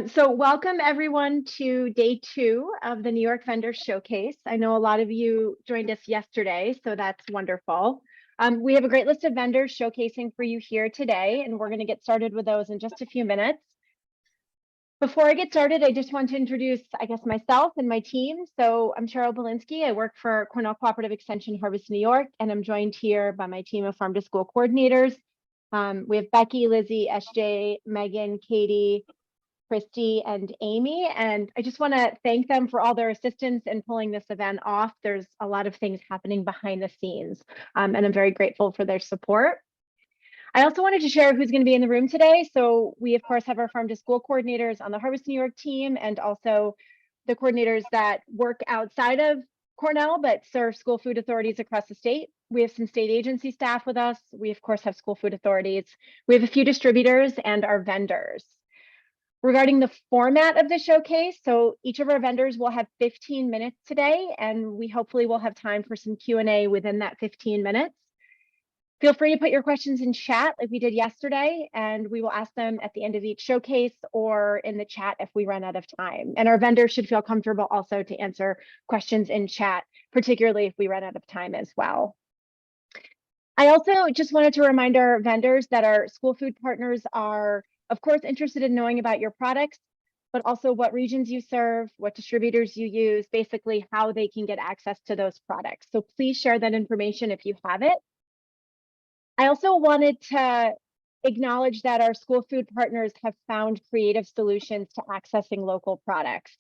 So welcome everyone to day 2 of the New York Vendor Showcase. I know a lot of you joined us yesterday, so that's wonderful. We have a great list of vendors showcasing for you here today, and we're going to get started with those in just a few minutes. Before I get started, I just want to introduce, myself and my team. So I'm Cheryl Belinsky. I work for Cornell Cooperative Extension Harvest New York, and I'm joined here by my team of farm to school coordinators. We have Becky, Lizzie, SJ, Megan, Katie, Christy, and Amy, and I just want to thank them for all their assistance in pulling this event off. There's a lot of things happening behind the scenes, and I'm very grateful for their support. I also wanted to share who's going to be in the room today. So we, of course, have our farm to school coordinators on the Harvest New York team, and also the coordinators that work outside of Cornell but serve school food authorities across the state. We have some state agency staff with us. We, of course, have school food authorities. We have a few distributors and our vendors. Regarding the format of the showcase, so each of our vendors will have 15 minutes today, and we hopefully will have time for some Q&A within that 15 minutes. Feel free to put your questions in chat like we did yesterday, and we will ask them at the end of each showcase or in the chat if we run out of time. And our vendors should feel comfortable also to answer questions in chat, particularly if we run out of time as well. I also just wanted to remind our vendors that our school food partners are, of course, interested in knowing about your products, but also what regions you serve, what distributors you use, basically how they can get access to those products. So please share that information if you have it. I also wanted to acknowledge that our school food partners have found creative solutions to accessing local products,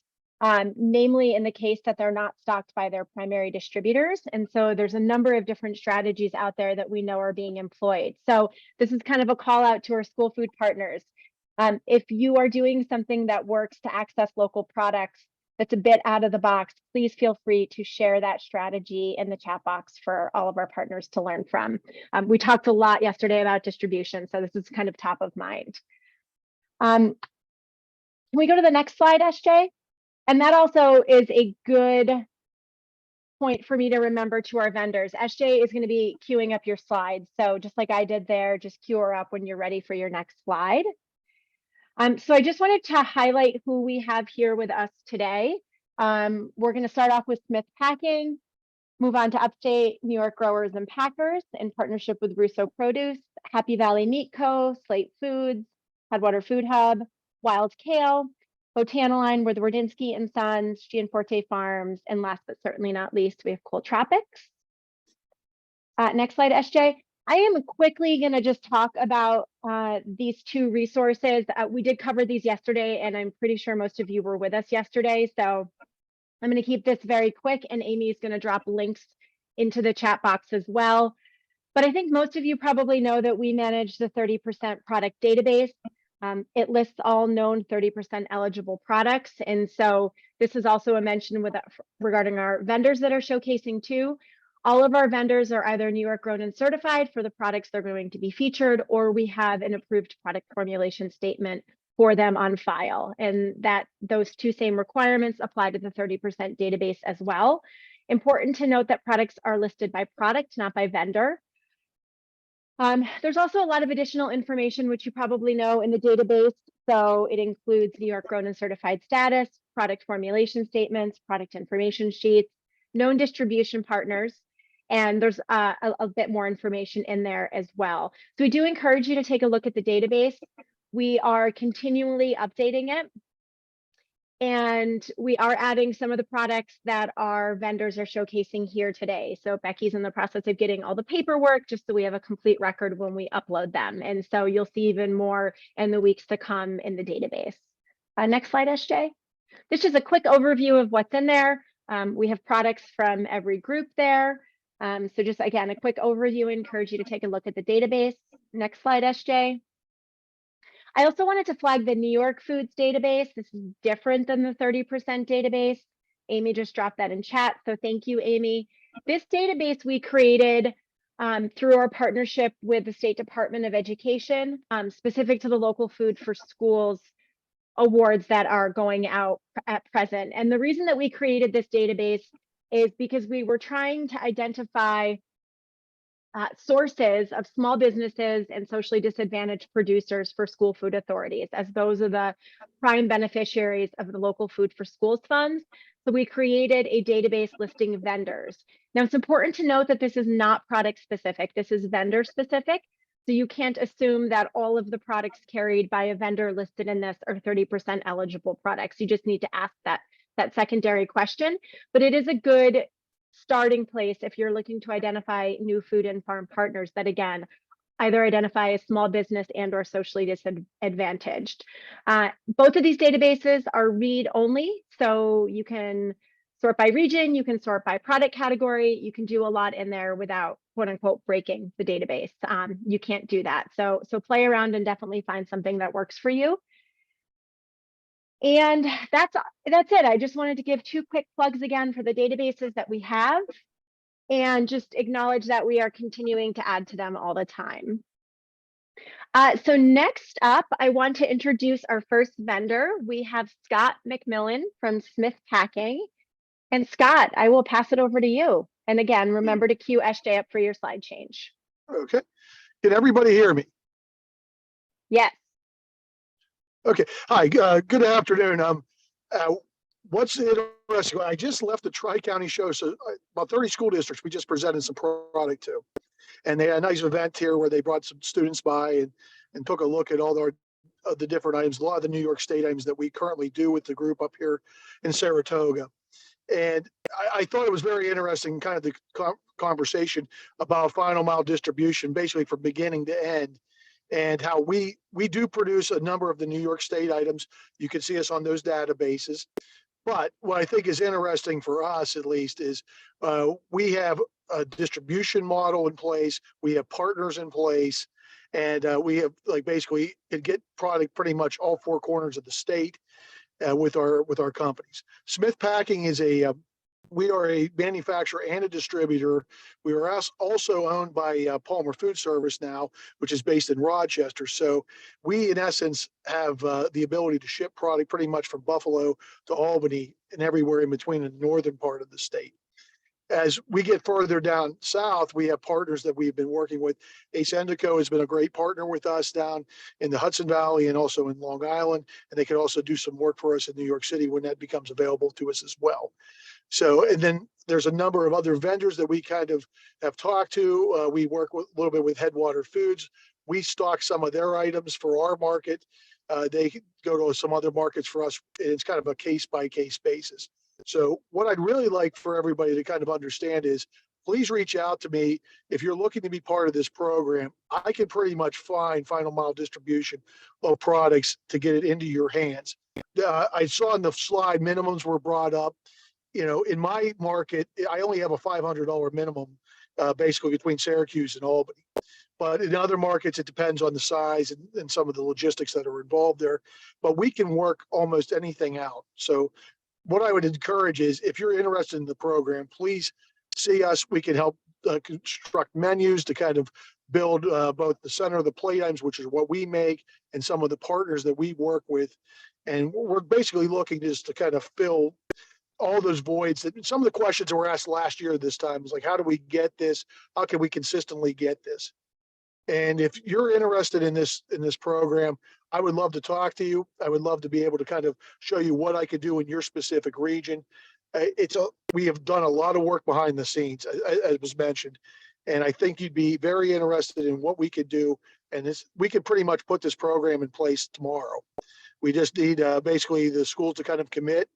namely in the case that they're not stocked by their primary distributors. And so there's a number of different strategies out there that we know are being employed. So this is kind of a call out to our school food partners. If you are doing something that works to access local products that's a bit out of the box, please feel free to share that strategy in the chat box for all of our partners to learn from. We talked a lot yesterday about distribution, so this is kind of top of mind. Can we go to the next slide, SJ? And that also is a good point for me to remember to our vendors. SJ is going to be queuing up your slides. So just like I did there, just queue her up when you're ready for your next slide. So I just wanted to highlight who we have here with us today. We're going to start off with Smith Packing, move on to Upstate New York Growers and Packers in partnership with Russo Produce, Happy Valley Meat Co., Slate Foods, Headwater Food Hub, Wildkale, Botaniline with Wardynski and Sons, Gianforte Farms, and last but certainly not least, we have cool Tropics. Next slide, SJ. I am quickly going to just talk about these two resources. We did cover these yesterday, and I'm pretty sure most of you were with us yesterday. So I'm going to keep this very quick, and Amy is going to drop links into the chat box as well. But I think most of you probably know that we manage the 30% product database. It lists all known 30% eligible products. And so this is also a mention regarding our vendors that are showcasing too. All of our vendors are either New York grown and certified for the products they're going to be featured, or we have an approved product formulation statement for them on file. And that those two same requirements apply to the 30% database as well. Important to note that products are listed by product, not by vendor. There's also a lot of additional information, which you probably know in the database. So it includes New York grown and certified status, product formulation statements, product information sheets, known distribution partners, and there's a bit more information in there as well. So we do encourage you to take a look at the database. We are continually updating it, and we are adding some of the products that our vendors are showcasing here today. So Becky's in the process of getting all the paperwork just so we have a complete record when we upload them. And so you'll see even more in the weeks to come in the database. Next slide, SJ. This is a quick overview of what's in there. We have products from every group there. So just again, a quick overview. I encourage you to take a look at the database. Next slide, SJ. I also wanted to flag the New York Foods database. This is different than the 30% database. Amy just dropped that in chat, so thank you, Amy. This database we created through our partnership with the State Department of Education, specific to the Local Food for Schools awards that are going out at present. And the reason that we created this database is because we were trying to identify sources of small businesses and socially disadvantaged producers for school food authorities, as those are the prime beneficiaries of the local food for schools funds. So we created a database listing vendors. Now it's important to note that this is not product specific, this is vendor specific. So you can't assume that all of the products carried by a vendor listed in this are 30% eligible products. You just need to ask that secondary question, but it is a good starting place if you're looking to identify new food and farm partners that, again, either identify as small business and or socially disadvantaged. Both of these databases are read only, so you can sort by region, you can sort by product category, you can do a lot in there without quote unquote breaking the database. You can't do that. So play around and definitely find something that works for you. And that's it. I just wanted to give 2 quick plugs again for the databases that we have and just acknowledge that we are continuing to add to them all the time. So next up, I want to introduce our first vendor. We have Scott McMillan from Smith Packing. And Scott, I will pass it over to you. And again, remember to cue SJ up for your slide change. Okay. Can everybody hear me? Yes. Okay. Hi. Good afternoon. What's interesting? I just left the Tri-County show, so about 30 school districts we just presented some product to, and they had a nice event here where they brought some students by and took a look at all the different items, a lot of the New York State items that we currently do with the group up here in Saratoga. And I thought it was very interesting, kind of the conversation about final mile distribution, basically from beginning to end, and how we do produce a number of the New York State items. You can see us on those databases. But what I think is interesting for us, at least, is we have a distribution model in place. We have partners in place, and we have basically can get product pretty much all 4 corners of the state with our companies. Smith Packing is we are a manufacturer and a distributor. We are also owned by Palmer Food Service now, which is based in Rochester. So we, in essence, have the ability to ship product pretty much from Buffalo to Albany and everywhere in between in the northern part of the state. As we get further down south, we have partners that we've been working with. Ace Endico has been a great partner with us down in the Hudson Valley and also in Long Island, and they can also do some work for us in New York City when that becomes available to us as well. So, and then there's a number of other vendors that we kind of have talked to. We work a little bit with Headwater Foods. We stock some of their items for our market. They go to some other markets for us, and it's kind of a case-by-case basis. So what I'd really like for everybody to kind of understand is, please reach out to me if you're looking to be part of this program. I can pretty much find final mile distribution of products to get it into your hands. I saw in the slide minimums were brought up. You know, in my market, I only have a $500 minimum, basically between Syracuse and Albany. But in other markets, it depends on the size and some of the logistics that are involved there. But we can work almost anything out. So what I would encourage is, if you're interested in the program, please see us. We can help construct menus to kind of build both the center of the plate items, which is what we make, and some of the partners that we work with. And we're basically looking just to kind of fill all those voids. That some of the questions that were asked last year this time was like, how do we get this? How can we consistently get this? And if you're interested in this program, I would love to talk to you. I would love to be able to kind of show you what I could do in your specific region. We have done a lot of work behind the scenes, as was mentioned, and I think you'd be very interested in what we could do. And we could pretty much put this program in place tomorrow. We just need basically the schools to kind of commit.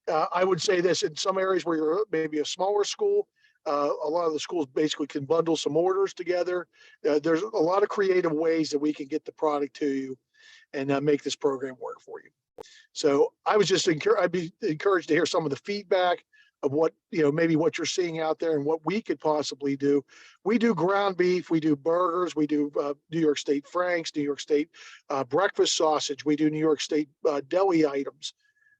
I would say this: in some areas where you're maybe a smaller school, a lot of the schools basically can bundle some orders together. There's a lot of creative ways that we can get the product to you and make this program work for you. So I'd be encouraged to hear some of the feedback of what, maybe what you're seeing out there and what we could possibly do. We do ground beef, we do burgers, we do New York State Franks, New York State breakfast sausage, we do New York State deli items.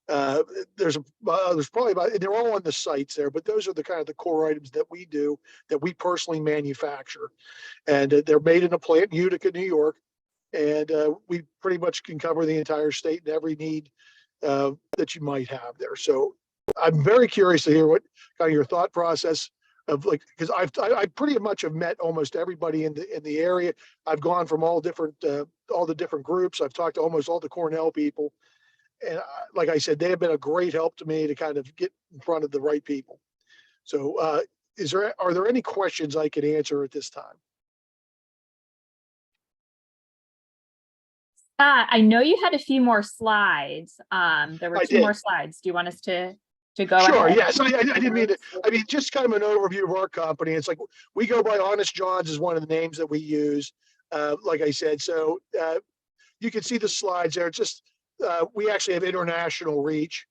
There's probably they're all on the sites there, but those are the kind of the core items that we do, that we personally manufacture, and they're made in a plant in Utica, New York, and we pretty much can cover the entire state and every need that you might have there. So I'm very curious to hear what kind of your thought process of like, because I pretty much have met almost everybody in the area. I've gone from all the different groups. I've talked to almost all the Cornell people, and like I said, they have been a great help to me to kind of get in front of the right people. So, are there any questions I could answer at this time? I know you had a few more slides. There were I two more did. slides. Do you want us to go Sure. ahead? Yes. I didn't mean to. I mean, just kind of an overview of our company. It's like we go by Honest John's is one of the names that we use. Like I said, so you can see the slides there. It's just we actually have international reach.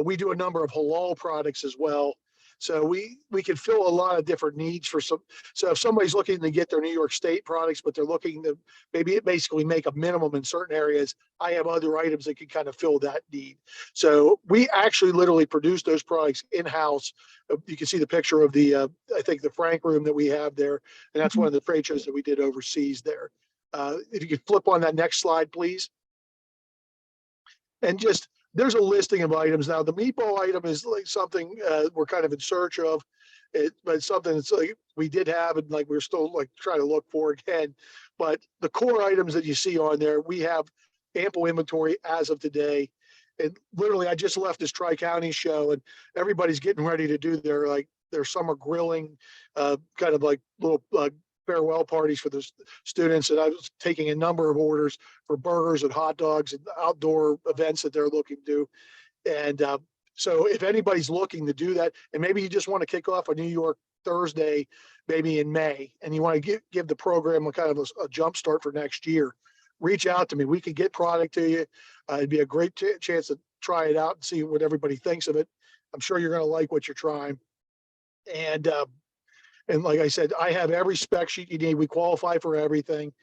We do a number of halal products as well. So we can fill a lot of different needs for some. So if somebody's looking to get their New York State products, but they're looking to maybe basically make a minimum in certain areas, I have other items that can kind of fill that need. So we actually literally produce those products in-house. You can see the picture of the, I think the Frank room that we have there. And that's one of the trade shows that we did overseas there. If you could flip on that next slide, please. And just, there's a listing of items. Now, the meatball item is like something we're kind of in search of, but it's something that's like we did have and like we're still like trying to look for again. But the core items that you see on there, we have ample inventory as of today. And literally, I just left this Tri-County show, and everybody's getting ready to do their summer grilling, kind of like little farewell parties for the students. And I was taking a number of orders for burgers and hot dogs and outdoor events that they're looking to do. And so if anybody's looking to do that, and maybe you just want to kick off a New York Thursday, maybe in May, and you want to give the program a kind of a jump start for next year, reach out to me. We could get product to you. It'd be a great chance to try it out and see what everybody thinks of it. I'm sure you're going to like what you're trying. And like I said, I have every spec sheet you need. We qualify for everything.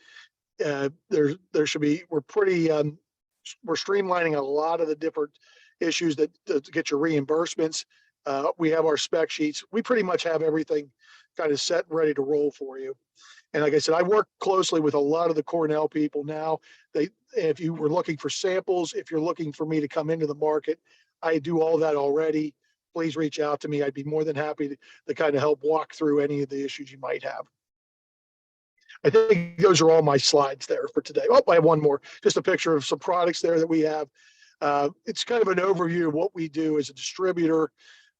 There should be, we're streamlining a lot of the different issues that to get your reimbursements. We have our spec sheets. We pretty much have everything kind of set and ready to roll for you. And like I said, I work closely with a lot of the Cornell people now. If you were looking for samples, if you're looking for me to come into the market, I do all that already. Please reach out to me. I'd be more than happy to kind of help walk through any of the issues you might have. I think those are all my slides there for today. Oh, I have one more, just a picture of some products there that we have. It's kind of an overview of what we do as a distributor,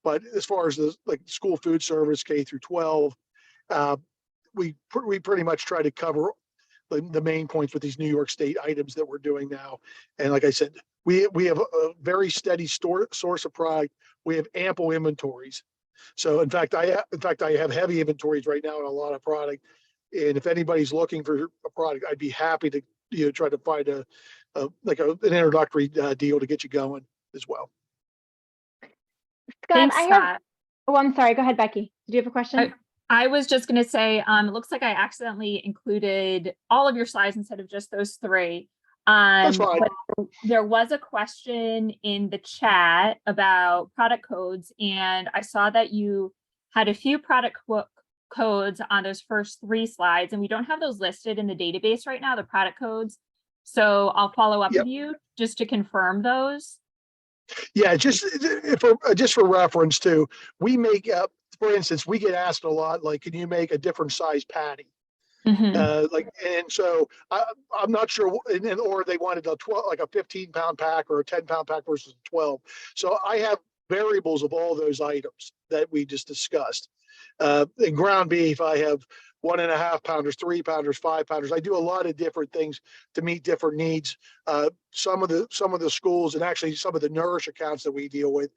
but as far as the like school food service, K through 12, we pretty much try to cover the main points with these New York State items that we're doing now. And like I said, we have a very steady source of product. We have ample inventories. So in fact, I have heavy inventories right now in a lot of product. And if anybody's looking for a product, I'd be happy to try to find an introductory deal to get you going as well. Scott, Thanks, Scott. Oh, I'm sorry. Go ahead, Becky. Did you have a question? I was just going to say, it looks like I accidentally included all of your slides instead of just those three. That's fine. But there was a question in the chat about product codes, and I saw that you had a few product codes on those first three slides, and we don't have those listed in the database right now, the product codes. So I'll follow up with you just to confirm those. Yeah, just for reference too, we make up, for instance, we get asked a lot, like, can you make a different size patty? And so I'm not sure, or they wanted a 12, like a 15-pound pack or a 10-pound pack versus 12. So I have variables of all those items that we just discussed. In ground beef, I have 1.5 pounders, 3 pounders, 5 pounders. I do a lot of different things to meet different needs. Some of the schools and actually some of the Nourish accounts that we deal with,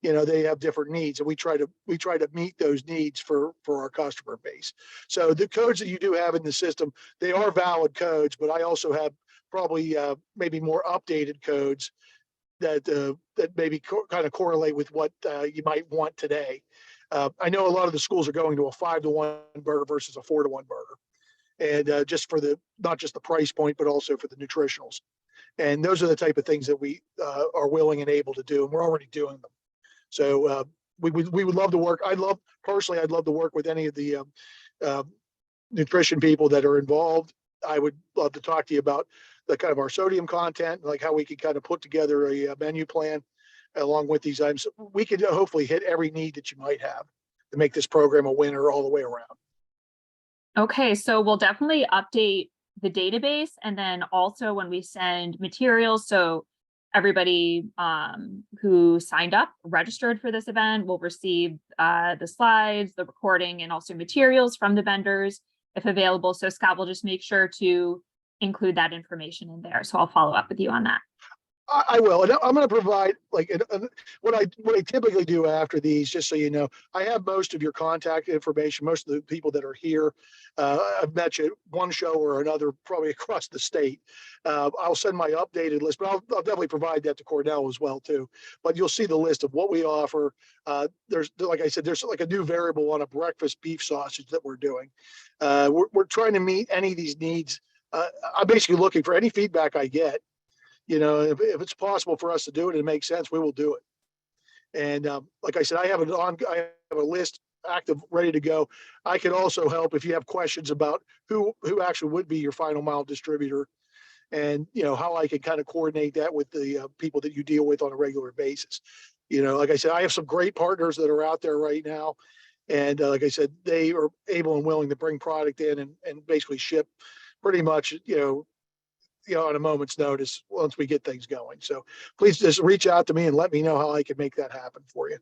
they have different needs, and we try to meet those needs for our customer base. So the codes that you do have in the system, they are valid codes, but I also have probably maybe more updated codes that maybe kind of correlate with what you might want today. I know a lot of the schools are going to a 5-to-1 burger versus a 4-to-1 burger, and just for not just the price point, but also for the nutritionals. And those are the type of things that we are willing and able to do, and we're already doing them. So we would love to work. I'd love to work with any of the nutrition people that are involved. I would love to talk to you about the kind of our sodium content, like how we could kind of put together a menu plan along with these items. We could hopefully hit every need that you might have. to make this program a winner all the way around. Okay, so we'll definitely update the database, and then also when we send materials, so everybody who signed up, registered for this event, will receive the slides, the recording, and also materials from the vendors if available. So Scott will just make sure to include that information in there. So I'll follow up with you on that. I will, and I'm going to provide what I typically do after these, just so you know. I have most of your contact information. Most of the people that are here, I've met you at one show or another, probably across the state. I'll send my updated list, but I'll definitely provide that to Cornell as well too. But you'll see the list of what we offer. There's, like I said, there's like a new variable on a breakfast beef sausage that we're doing. We're trying to meet any of these needs. I'm basically looking for any feedback I get. If it's possible for us to do it and it makes sense, we will do it. And like I said, I have a list active, ready to go. I can also help if you have questions about who actually would be your final mile distributor, and how I can kind of coordinate that with the people that you deal with on a regular basis. Like I said, I have some great partners that are out there right now, and like I said, they are able and willing to bring product in and basically ship pretty much on a moment's notice once we get things going. So please just reach out to me and let me know how I can make that happen for you.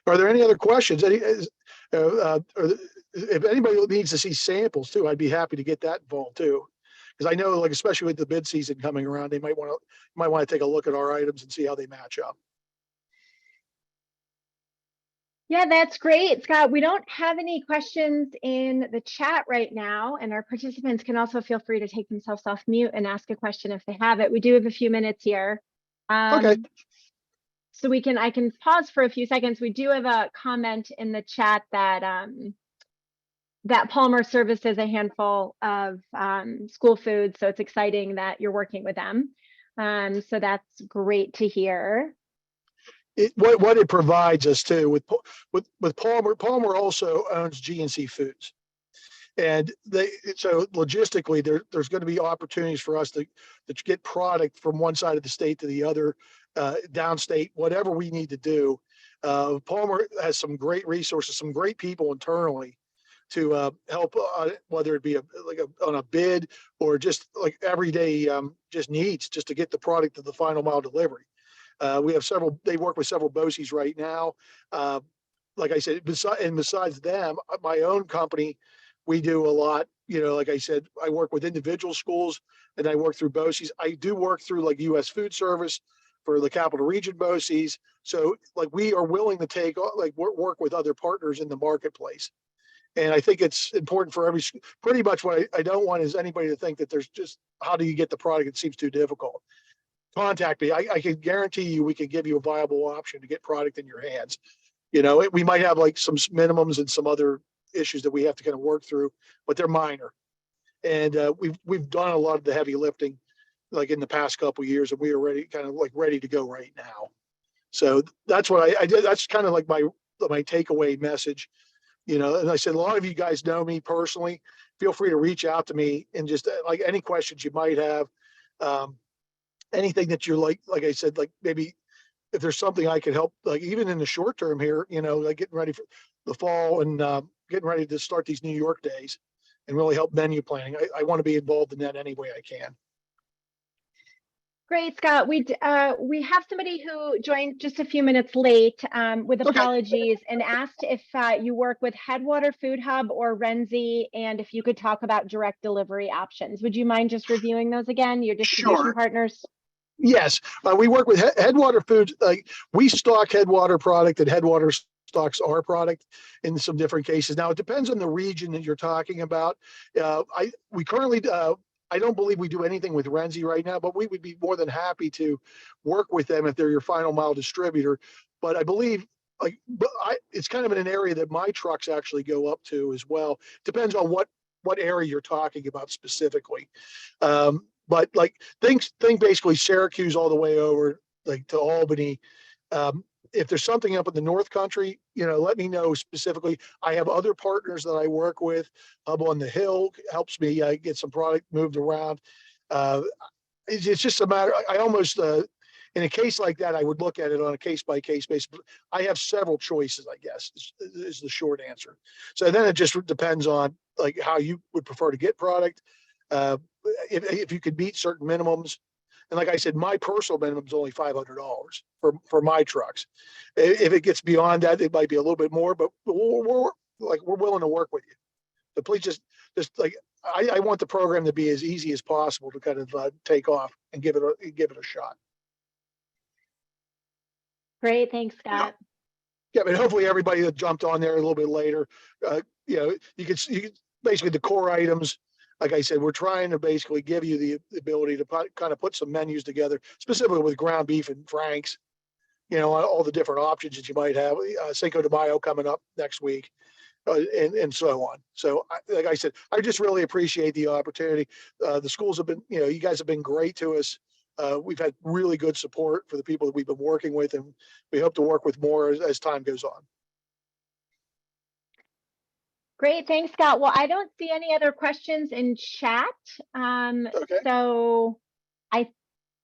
Are there any other questions? Or if anybody needs to see samples too, I'd be happy to get that involved too. Because I know, like, especially with the bid season coming around, they might want to take a look at our items and see how they match up. Yeah, that's great, Scott. We don't have any questions in the chat right now, and our participants can also feel free to take themselves off mute and ask a question if they have it. We do have a few minutes here. Okay. So I can pause for a few seconds. We do have a comment in the chat that that Palmer services a handful of school foods, so it's exciting that you're working with them. So that's great to hear. What it provides us too with Palmer also owns GNC Foods, and so logistically there's going to be opportunities for us to get product from one side of the state to the other, downstate, whatever we need to do. Palmer has some great resources, some great people internally to help, whether it be on a bid or just like everyday just needs, just to get the product to the final mile delivery. We have they work with several BOCES right now. Like I said, besides them, my own company, we do a lot. Like I said, I work with individual schools and I work through BOCES. I do work through like U.S. Food Service for the Capital Region BOCES. So like we are willing to work with other partners in the marketplace. And I think it's important for pretty much what I don't want is anybody to think that there's just, how do you get the product? It seems too difficult. Contact me. I can guarantee you we can give you a viable option to get product in your hands. We might have like some minimums and some other issues that we have to kind of work through, but they're minor. And we've done a lot of the heavy lifting like in the past couple of years, and we are ready to go right now. So that's what I did. That's kind of like my takeaway message. And I said, a lot of you guys know me personally. Feel free to reach out to me and just like any questions you might have. Anything that you're like I said, like maybe if there's something I could help, like even in the short term here, like getting ready for the fall and getting ready to start these New York days and really help menu planning. I want to be involved in that any way I can. Great, Scott. We have somebody who joined just a few minutes late with apologies and asked if you work with Headwater Food Hub or Renzi, and if you could talk about direct delivery options. Would you mind just reviewing those again, your distribution partners? Yes, we work with Headwater Foods. We stock Headwater product, and Headwater stocks our product in some different cases. Now, it depends on the region that you're talking about. We currently, I don't believe we do anything with Renzi right now, but we would be more than happy to work with them if they're your final mile distributor. But I believe it's kind of in an area that my trucks actually go up to as well. Depends on what area you're talking about specifically. But like think basically Syracuse all the way over like to Albany. If there's something up in the North Country, let me know specifically. I have other partners that I work with. Hub on the Hill helps me get some product moved around. It's just a matter. I almost in a case like that, I would look at it on a case by case basis. I have several choices, I guess, is the short answer. So then it just depends on like how you would prefer to get product. If you could meet certain minimums. And like I said, my personal minimum is only $500 for my trucks. If it gets beyond that, it might be a little bit more, but we're willing to work with you. But please just like, I want the program to be as easy as possible to kind of take off and give it a shot. Great, thanks, Scott. Yeah, but hopefully everybody that jumped on there a little bit later, you could basically the core items. Like I said, we're trying to basically give you the ability to kind of put some menus together, specifically with ground beef and Frank's, all the different options that you might have. Cinco de Mayo coming up next week, and so on. So, like I said, I just really appreciate the opportunity. The schools have been, you guys have been great to us. We've had really good support for the people that we've been working with, and we hope to work with more as time goes on. Great, thanks, Scott. Well, I don't see any other questions in chat. Okay. So I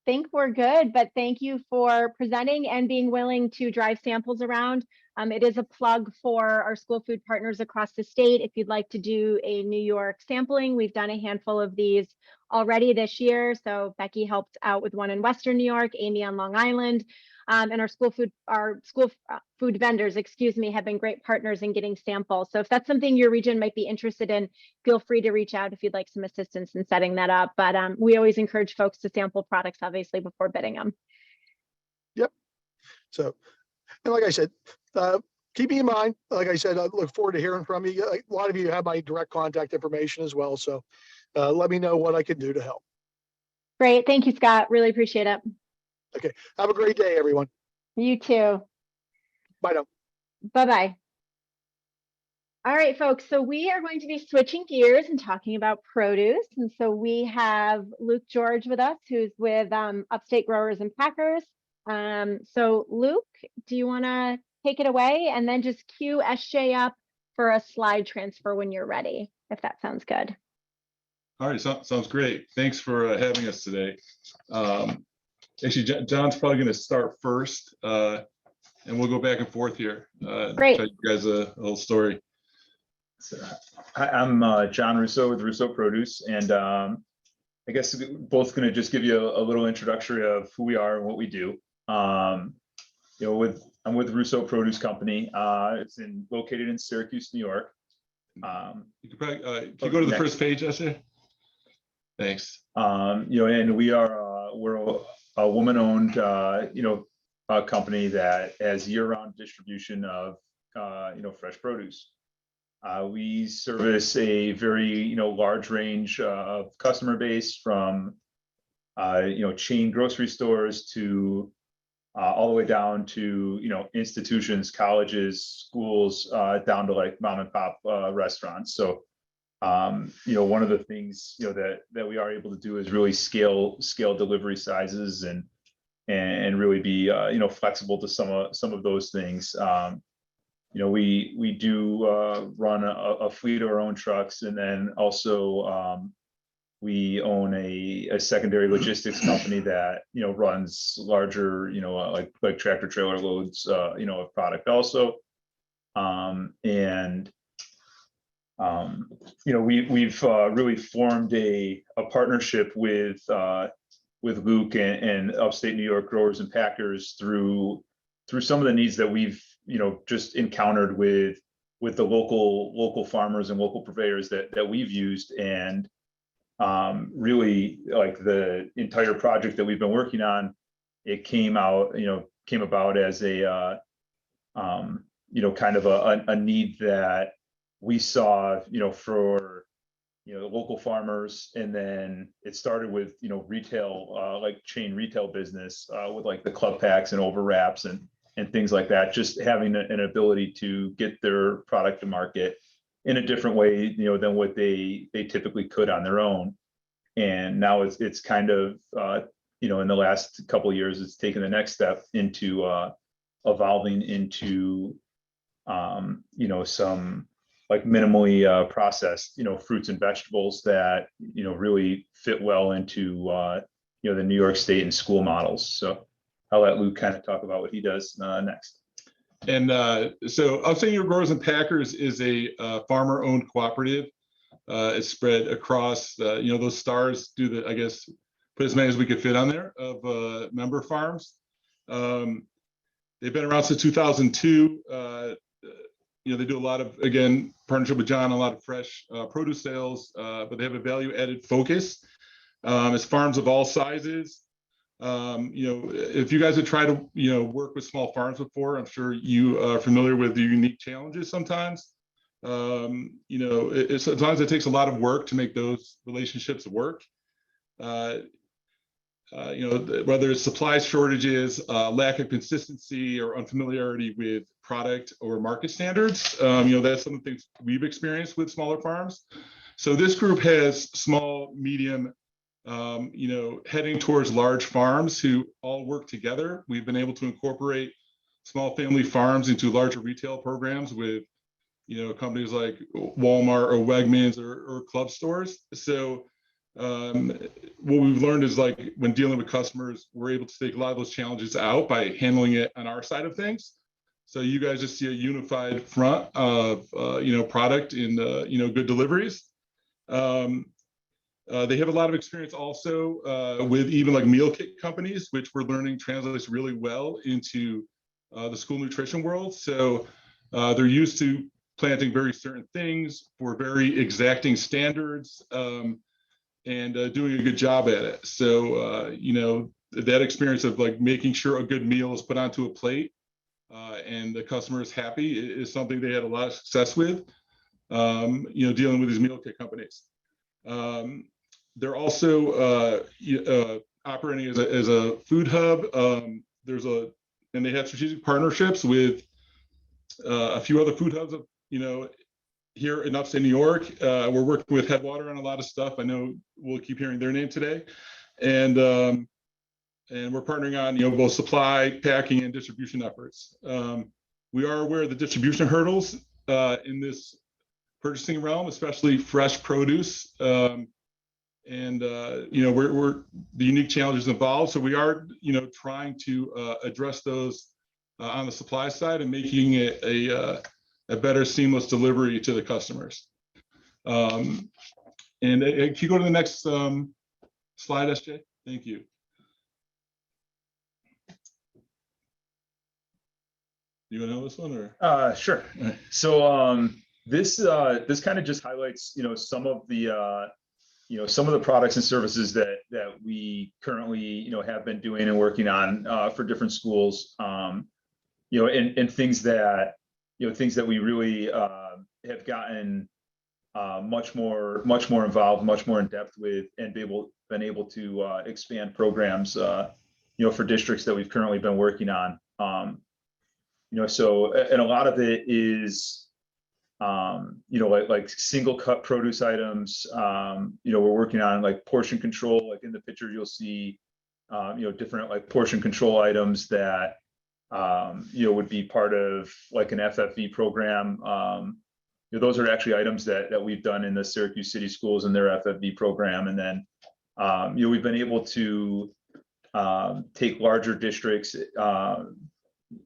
think we're good, but thank you for presenting and being willing to drive samples around. It is a plug for our school food partners across the state. If you'd like to do a New York sampling, we've done a handful of these already this year. So Becky helped out with one in Western New York, Amy on Long Island. And our school food vendors, have been great partners in getting samples. So if that's something your region might be interested in, feel free to reach out if you'd like some assistance in setting that up. But we always encourage folks to sample products, obviously, before bidding them. Yep. So, and like I said, keep me in mind. Like I said, I look forward to hearing from you. A lot of you have my direct contact information as well. So let me know what I can do to help. Great. Thank you, Scott. Really appreciate it. Okay. Have a great day, everyone. You too. Bye now. Bye-bye. All right, folks. So we are going to be switching gears and talking about produce. And so we have Luke George with us, who's with Upstate Growers and Packers. So Luke, do you want to take it away and then just cue SJ up for a slide transfer when you're ready, if that sounds good. All right, sounds great. Thanks for having us today. Actually, John's probably going to start first, and we'll go back and forth here. Great. Tell you guys a little story. So, hi, I'm John Russo with Russo Produce, and I guess we're both going to just give you a little introductory of who we are and what we do. I'm with Russo Produce Company. It's located in Syracuse, New York. You can probably can you go to the first page, Esther? Thanks. And we're a woman-owned a company that has year-round distribution of fresh produce. We service a very large range of customer base, from chain grocery stores to all the way down to institutions, colleges, schools, down to like mom and pop restaurants. So one of the things that we are able to do is really scale delivery sizes and really be flexible to some of those things. We do run a fleet of our own trucks, and then also we own a secondary logistics company that runs larger like tractor trailer loads of product also. We've really formed a partnership with Luke and Upstate New York Growers and Packers through some of the needs that we've just encountered with the local farmers and local purveyors that we've used. And really, like, the entire project that we've been working on, it came about as a kind of a need that we saw for local farmers. And then it started with retail, like chain retail business, with like the club packs and overwraps and things like that, just having an ability to get their product to market in a different way than what they typically could on their own. And now it's kind of in the last couple of years, it's taken the next step into evolving into some like minimally processed fruits and vegetables that really fit well into the New York State and school models. So I'll let Luke kind of talk about what he does next. And so Upstate New York Growers and Packers is a farmer-owned cooperative. It's spread across, those stars do the, I guess, put as many as we could fit on there of member farms. They've been around since 2002. They do a lot of, again, partnership with John, a lot of fresh produce sales, but they have a value-added focus. It's farms of all sizes. If you guys have tried to, work with small farms before, I'm sure you are familiar with the unique challenges sometimes. Sometimes it takes a lot of work to make those relationships work. Whether it's supply shortages, lack of consistency, or unfamiliarity with product or market standards, that's some of the things we've experienced with smaller farms. So this group has small, medium, heading towards large farms who all work together. We've been able to incorporate small family farms into larger retail programs with, companies like Walmart or Wegmans or club stores. So what we've learned is, like, when dealing with customers, we're able to take a lot of those challenges out by handling it on our side of things. So you guys just see a unified front of, product in, good deliveries. They have a lot of experience also with even like meal kit companies, which we're learning translates really well into the school nutrition world. So they're used to planting very certain things for very exacting standards and doing a good job at it. So, that experience of like making sure a good meal is put onto a plate and the customer is happy is something they had a lot of success with, dealing with these meal kit companies. They're also operating as a food hub. And they have strategic partnerships with a few other food hubs, here in Upstate New York. We're working with Headwater on a lot of stuff. I know we'll keep hearing their name today. And we're partnering on, both supply, packing, and distribution efforts. We are aware of the distribution hurdles in this purchasing realm, especially fresh produce. We're the unique challenges involved. So we are, trying to address those on the supply side and making it a better seamless delivery to the customers. Can you go to the next slide, SJ? Thank you. You want to know this one or? Sure. So this kind of just highlights, some of the products and services that we currently, have been doing and working on for different schools, and things that we really have gotten much more involved, much more in depth with, and been able to expand programs, for districts that we've currently been working on. So, and a lot of it is, like single cut produce items. We're working on like portion control. Like in the picture, you'll see, different like portion control items that, would be part of like an FFV program. Those are actually items that we've done in the Syracuse City Schools and their FFV program. And then, we've been able to take larger districts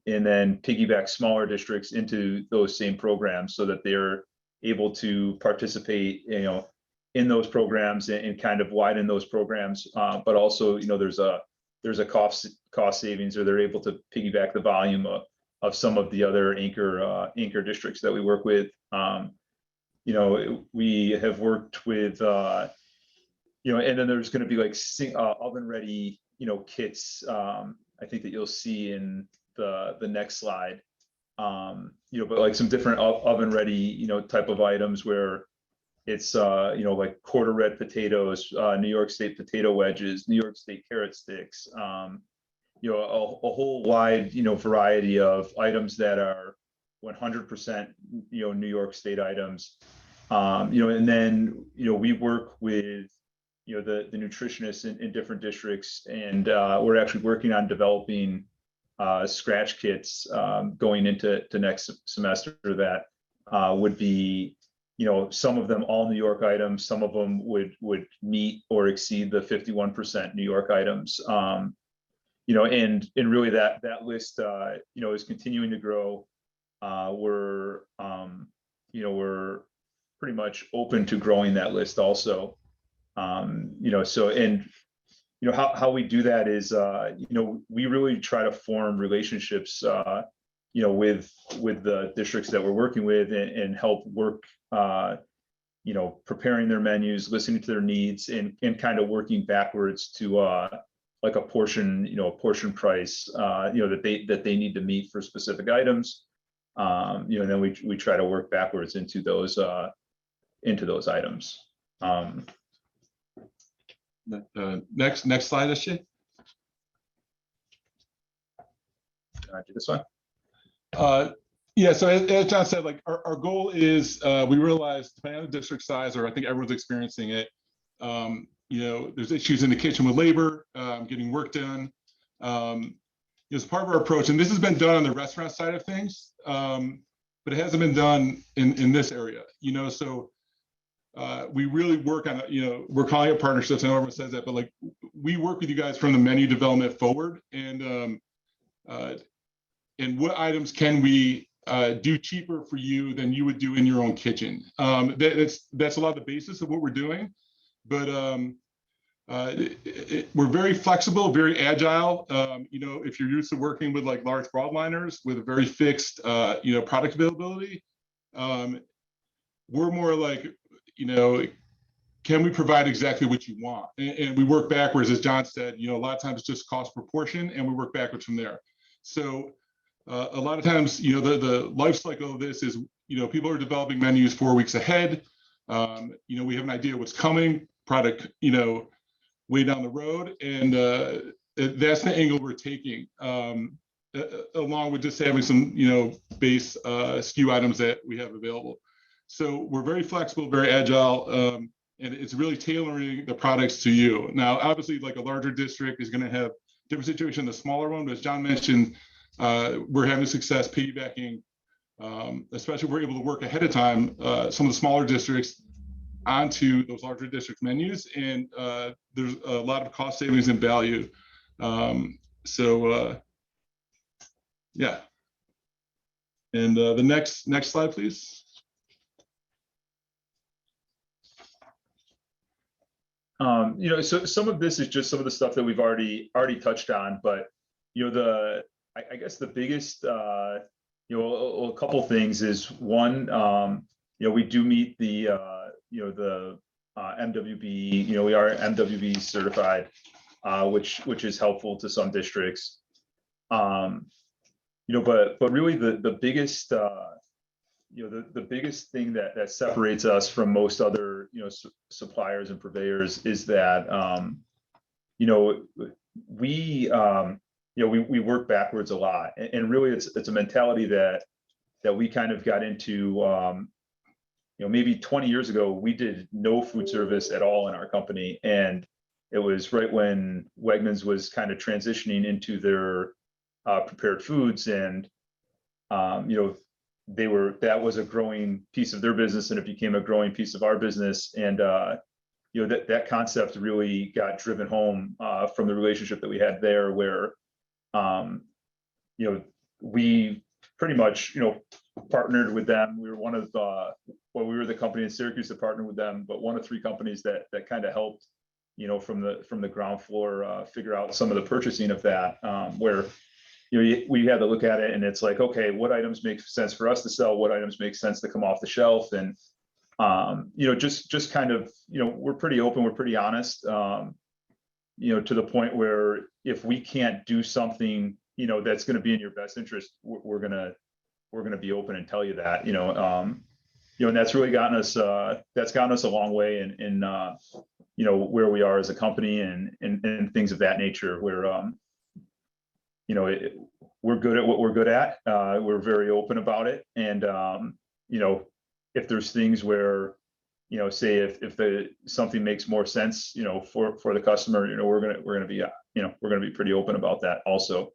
and then piggyback smaller districts into those same programs so that they're able to participate, in those programs and kind of widen those programs. But also, there's a cost savings, or they're able to piggyback the volume of some of the other anchor districts that we work with. We have worked with, and then there's going to be like oven ready, kits. I think that you'll see in the next slide, but like some different oven ready, type of items where it's, like quarter red potatoes, New York State potato wedges, New York State carrot sticks, a whole wide, variety of items that are 100%, New York State items. And then, we work with, the nutritionists in different districts, and we're actually working on developing scratch kits going into next semester that would be, some of them all New York items, some of them would meet or exceed the 51% New York items. and really that list, is continuing to grow. We're pretty much open to growing that list also. So, and how we do that is, we really try to form relationships, with the districts that we're working with, and help work, preparing their menus, listening to their needs, and kind of working backwards to like a portion price, that they need to meet for specific items. And then we try to work backwards into those items. Next slide, Ashley. Do this one. Yeah, so as John said, like our goal is, we realize depending on the district size, or I think everyone's experiencing it, there's issues in the kitchen with labor, getting work done. As part of our approach, and this has been done on the restaurant side of things, but it hasn't been done in this area, so we really work on, we're calling it partnerships. I know everyone says that, but like we work with you guys from the menu development forward, and what items can we do cheaper for you than you would do in your own kitchen. That's a lot of the basis of what we're doing, but we're very flexible, very agile. If you're used to working with like large broadliners with a very fixed, product availability, we're more like, can we provide exactly what you want? And we work backwards, as John said, a lot of times it's just cost proportion, and we work backwards from there. So a lot of times, the life cycle of this is, people are developing menus 4 weeks ahead. We have an idea what's coming, product, way down the road, and that's the angle we're taking, along with just having some, base SKU items that we have available. So we're very flexible, very agile, and it's really tailoring the products to you. Now, obviously, like a larger district is going to have different situation than the smaller one, but as John mentioned, we're having success piggybacking, especially if we're able to work ahead of time, some of the smaller districts onto those larger district menus, and there's a lot of cost savings and value. Yeah. And the next slide, please. So some of this is just some of the stuff that we've already touched on, but I guess the biggest, a couple things is one, we do meet the MWB, we are MWB certified, which is helpful to some districts. But really the biggest, the biggest thing that separates us from most other, suppliers and purveyors is that, we work backwards a lot, and really it's a mentality that we kind of got into, maybe 20 years ago. We did no food service at all in our company, and it was right when Wegmans was kind of transitioning into their prepared foods, and that was a growing piece of their business, and it became a growing piece of our business, and that concept really got driven home from the relationship that we had there, where we pretty much partnered with them. We were one of we were the company in Syracuse that partnered with them, but one of 3 companies that kind of helped from the ground floor figure out some of the purchasing of that, where we had to look at it, and it's like, okay, what items make sense for us to sell, what items make sense to come off the shelf, and just kind of, we're pretty open, we're pretty honest, to the point where if we can't do something that's going to be in your best interest, we're gonna be open and tell you that, and that's really gotten us a long way in where we are as a company, and things of that nature, where we're good at what we're good at. We're very open about it, and if there's things where say if something makes more sense for the customer, we're gonna be pretty open about that also.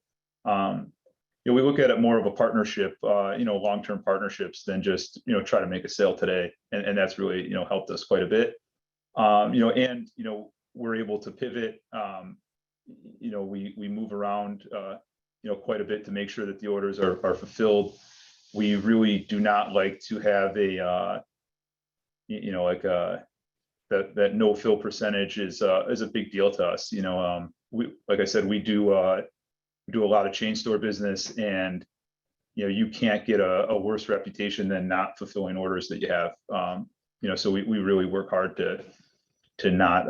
We look at it more of a partnership, long-term partnerships, than just try to make a sale today, and that's really helped us quite a bit. And we're able to pivot we move around, quite a bit to make sure that the orders are fulfilled. We really do not like to have a, that no fill percentage is a big deal to us. Like I said, we do a lot of chain store business, and you can't get a worse reputation than not fulfilling orders that you have. So we really work hard to not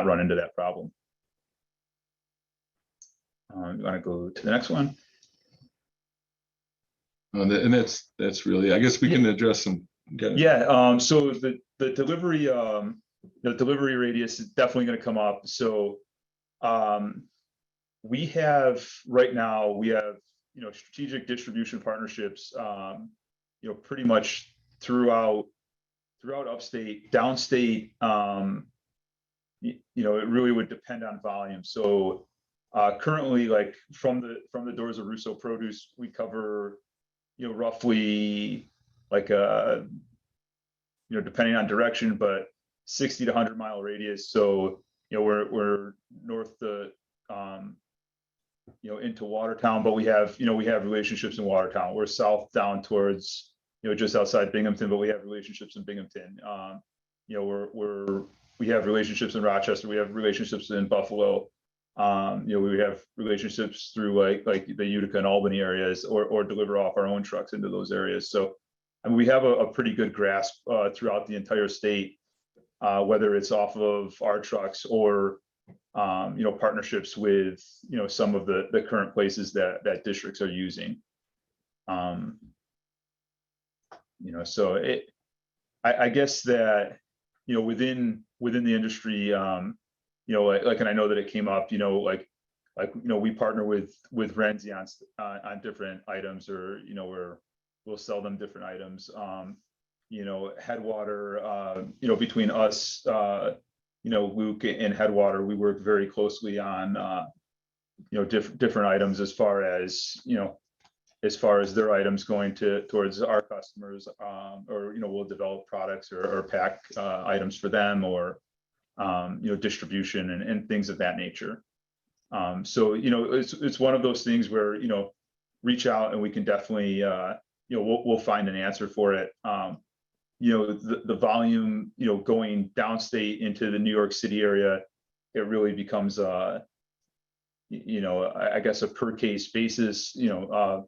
run into that problem. You want to go to the next one? And that's really, I guess we can address some. Yeah. So the delivery, the delivery radius is definitely going to come up. So we have right now, we have strategic distribution partnerships, pretty much throughout upstate, downstate. It really would depend on volume. So currently, like from the doors of Russo Produce, we cover roughly like depending on direction, but 60 to 100 mile radius. So we're north to into Watertown, but we have relationships in Watertown. We're south down towards just outside Binghamton, but we have relationships in Binghamton. We have relationships in Rochester. We have relationships in Buffalo. We have relationships through like the Utica and Albany areas, or deliver off our own trucks into those areas. So we have a pretty good grasp throughout the entire state, whether it's off of our trucks or partnerships with some of the current places that districts are using. So I guess that within the industry, and I know that it came up, we partner with Renzi on different items, or we'll sell them different items. Headwater, between us, Luke and Headwater, we work very closely on different items as far as their items going towards our customers, or we'll develop products or pack items for them, or distribution and things of that nature. So it's one of those things where reach out and we can definitely we'll find an answer for it. The volume going downstate into the New York City area, it really becomes I guess a per case basis,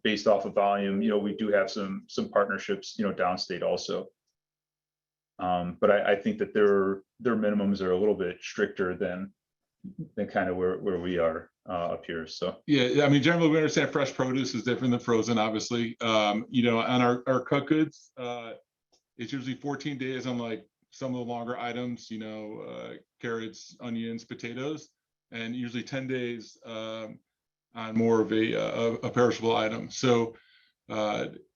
based off of volume. We do have some partnerships downstate also, but I think that their minimums are a little bit stricter than kind of where we are up here. So yeah, I mean, generally we understand fresh produce is different than frozen, obviously. On our cut goods, it's usually 14 days on like some of the longer items, carrots, onions, potatoes, and usually 10 days on more of a perishable item. So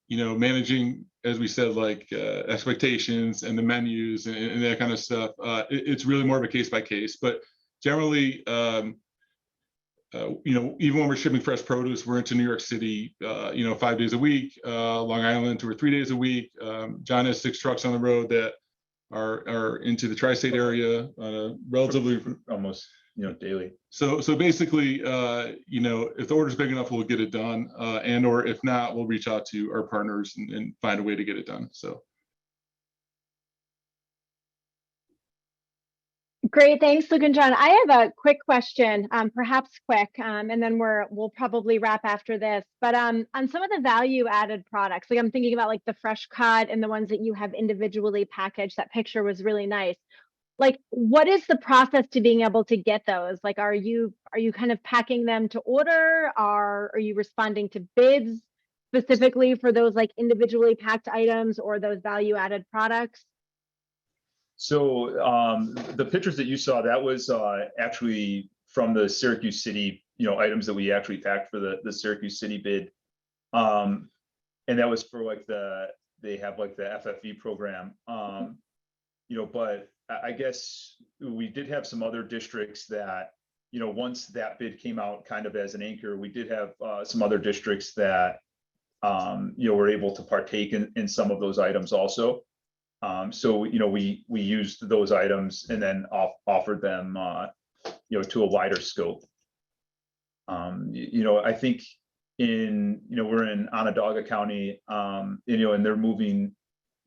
managing, as we said, like expectations and the menus and that kind of stuff, it's really more of a case by case. But generally, even when we're shipping fresh produce, we're into New York City, 5 days a week, Long Island 2 or 3 days a week. John has 6 trucks on the road that are into the tri-state area relatively almost daily. So basically, if the order's big enough, we'll get it done, and or if not, we'll reach out to our partners and find a way to get it done. So. Great, thanks, Luke and John. I have a quick question, perhaps quick, and then we'll probably wrap after this. But on some of the value-added products, like I'm thinking about like the fresh cut and the ones that you have individually packaged. That picture was really nice. Like, what is the process to being able to get those? Like, are you kind of packing them to order? Are you responding to bids specifically for those like individually packed items or those value-added products? So the pictures that you saw, that was actually from the Syracuse City, items that we actually packed for the Syracuse City bid. And that was for like they have like the FFE program. But I guess we did have some other districts that, once that bid came out kind of as an anchor, we did have some other districts that, were able to partake in some of those items also. So, we used those items and then offered them, to a wider scope. I think we're in Onondaga County, and they're moving,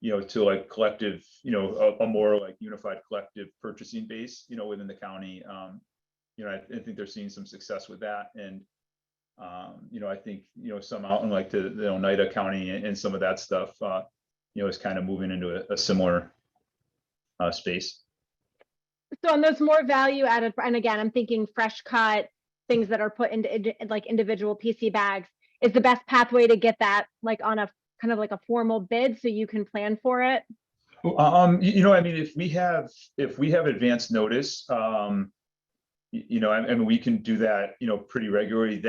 to like collective, a more like unified collective purchasing base, within the county. I think they're seeing some success with that. And, I think, some out in like the Oneida County and some of that stuff, is kind of moving into a similar space. So on those more value added, and again, I'm thinking fresh cut, things that are put into like individual PC bags, is the best pathway to get that like on a kind of like a formal bid so you can plan for it? If we have advanced notice, we can do that, pretty regularly.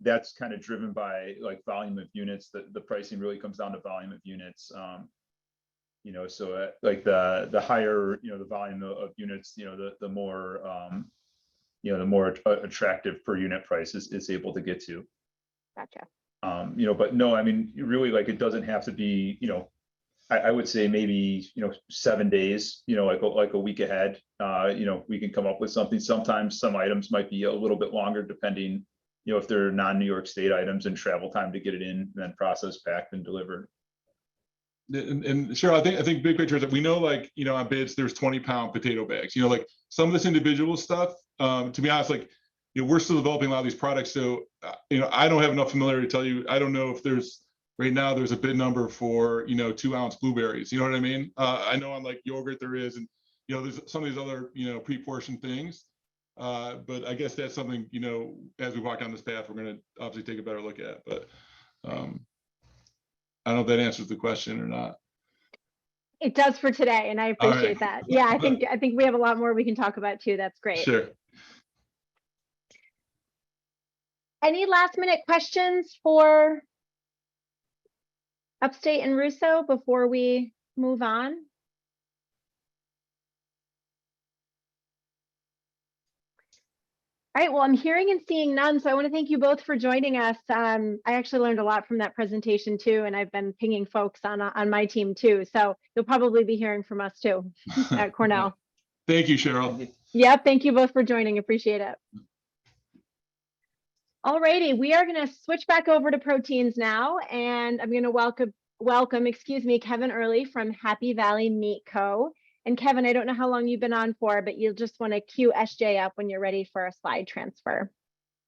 That's kind of driven by like volume of units. The pricing really comes down to volume of units. So like the higher, the volume of units, the more, the more attractive per unit price is able to get to. Gotcha. But no, really, like, it doesn't have to be, I would say maybe, 7 days, like a week ahead, we can come up with something. Sometimes some items might be a little bit longer depending, if they're non-New York State items and travel time to get it in, and then processed, packed, and delivered. And sure, I think big picture is that we know, like, on bids, there's 20-pound potato bags, like some of this individual stuff, to be honest, like, we're still developing a lot of these products. So, I don't have enough familiarity to tell you, I don't know if right now there's a bid number for, 2-ounce blueberries, you know what I mean? I know on like yogurt there is, and, there's some of these other, pre-portioned things. But I guess that's something, as we walk down this path, we're going to obviously take a better look at, but, I don't know if that answers the question or not. It does for today, and I appreciate that. Yeah, I think we have a lot more we can talk about too. That's great. Sure. Any last minute questions for Upstate and Russo before we move on? All right, well, I'm hearing and seeing none, so I want to thank you both for joining us. I actually learned a lot from that presentation too, and I've been pinging folks on my team too, so you'll probably be hearing from us too at Cornell. Thank you, Cheryl. Yep, thank you both for joining. Appreciate it. All righty, we are going to switch back over to proteins now, and I'm going to welcome, Kevin Early from Happy Valley Meat Co. And Kevin, I don't know how long you've been on for, but you'll just want to cue SJ up when you're ready for a slide transfer.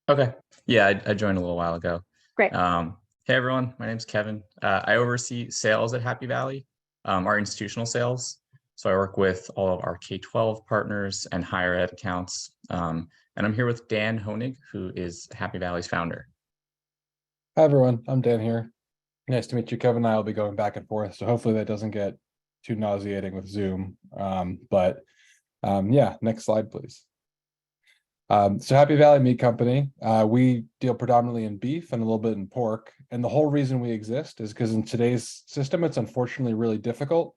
Okay. Yeah, I joined a little while ago. Great. Hey, everyone. My name's Kevin. I oversee sales at Happy Valley, our institutional sales. So I work with all of our K-12 partners and higher ed accounts. And I'm here with Dan Honig, who is Happy Valley's founder. Hi, everyone. I'm Dan here. Nice to meet you. Kevin and I will be going back and forth, so hopefully that doesn't get too nauseating with Zoom. Yeah, next slide, please. So Happy Valley Meat Company, we deal predominantly in beef and a little bit in pork. And the whole reason we exist is because in today's system, it's unfortunately really difficult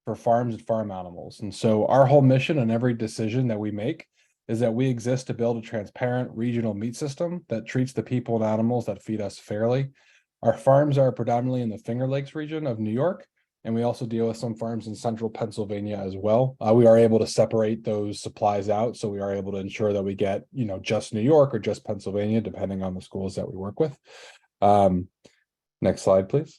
for farms and farm animals. And so our whole mission and every decision that we make is that we exist to build a transparent regional meat system that treats the people and animals that feed us fairly. Our farms are predominantly in the Finger Lakes region of New York, and we also deal with some farms in central Pennsylvania as well. We are able to separate those supplies out, so we are able to ensure that we get, just New York or just Pennsylvania, depending on the schools that we work with. Next slide, please.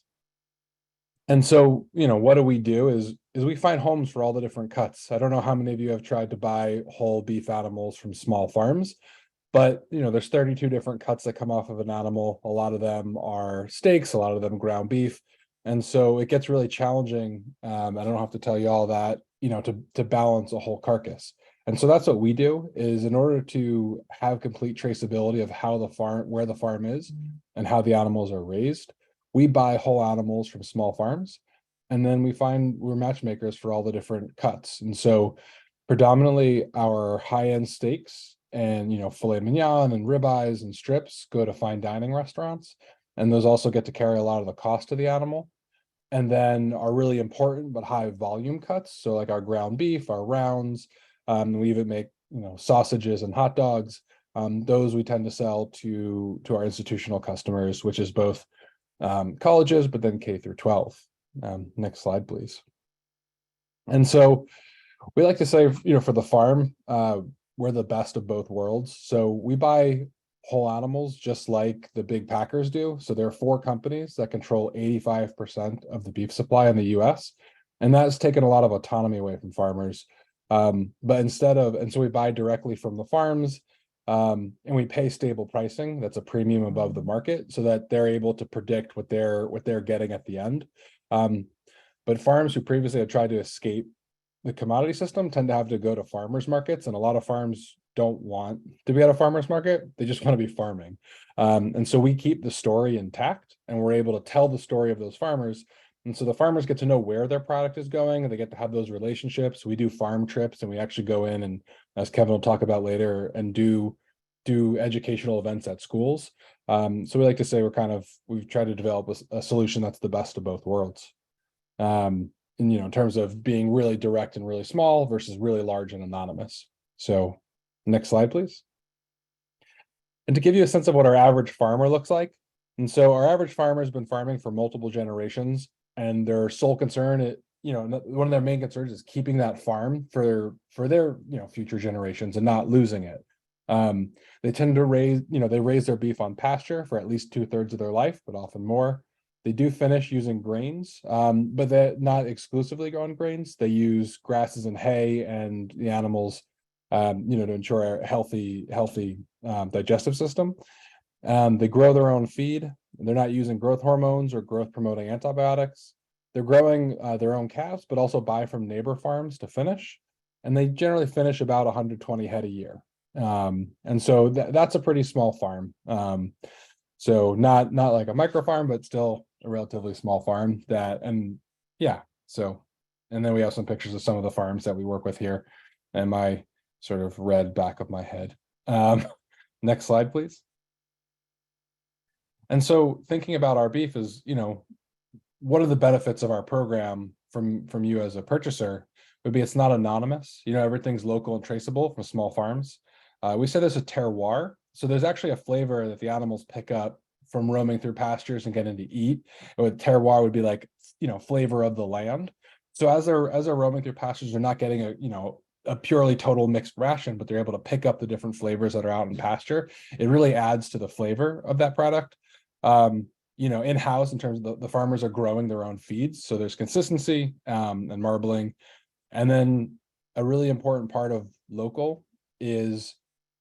And so, what do we do is we find homes for all the different cuts. I don't know how many of you have tried to buy whole beef animals from small farms, but there's 32 different cuts that come off of an animal. A lot of them are steaks, a lot of them ground beef. And so it gets really challenging. I don't have to tell you all that, to balance a whole carcass. And so that's what we do, is in order to have complete traceability of how where the farm is and how the animals are raised, we buy whole animals from small farms. And then we're matchmakers for all the different cuts. And so predominantly our high-end steaks and, filet mignon and ribeyes and strips go to fine dining restaurants. And those also get to carry a lot of the cost of the animal. And then our really important but high volume cuts, so like our ground beef, our rounds, we even make sausages and hot dogs. Those we tend to sell to our institutional customers, which is both colleges, but then K through 12. Next slide, please. And so we like to say, for the farm, we're the best of both worlds. So we buy whole animals just like the big packers do. So there are 4 companies that control 85% of the beef supply in the US. And that's taken a lot of autonomy away from farmers. But and so we buy directly from the farms, and we pay stable pricing that's a premium above the market so that they're able to predict what they're getting at the end. But farms who previously had tried to escape the commodity system tend to have to go to farmers markets, and a lot of farms don't want to be at a farmer's market. They just want to be farming. And so we keep the story intact, and we're able to tell the story of those farmers. And so the farmers get to know where their product is going, and they get to have those relationships. We do farm trips, and we actually go in and, as Kevin will talk about later, and do educational events at schools. So we like to say we've tried to develop a solution that's the best of both worlds. And, in terms of being really direct and really small versus really large and anonymous. So next slide, please. And to give you a sense of what our average farmer looks like. And so our average farmer has been farming for multiple generations, and their sole concern, one of their main concerns is keeping that farm for their, future generations and not losing it. They tend to raise their beef on pasture for at least 2/3 of their life, but often more. They do finish using grains, but they're not exclusively on grains. They use grasses and hay and the animals, to ensure a healthy digestive system. They grow their own feed. They're not using growth hormones or growth promoting antibiotics. They're growing their own calves, but also buy from neighbor farms to finish. And they generally finish about 120 head a year. And so that's a pretty small farm. So not like a micro farm, but still a relatively small farm and then we have some pictures of some of the farms that we work with here and my sort of red back of my head. Next slide, please. And so thinking about our beef is, what are the benefits of our program from you as a purchaser would be it's not anonymous. Everything's local and traceable from small farms. We say there's a terroir. So there's actually a flavor that the animals pick up from roaming through pastures and getting to eat. Terroir would be like, flavor of the land. So as they're roaming through pastures, they're not getting a purely total mixed ration, but they're able to pick up the different flavors that are out in pasture. It really adds to the flavor of that product. In-house in terms of the farmers are growing their own feeds. So there's consistency and marbling. And then a really important part of local is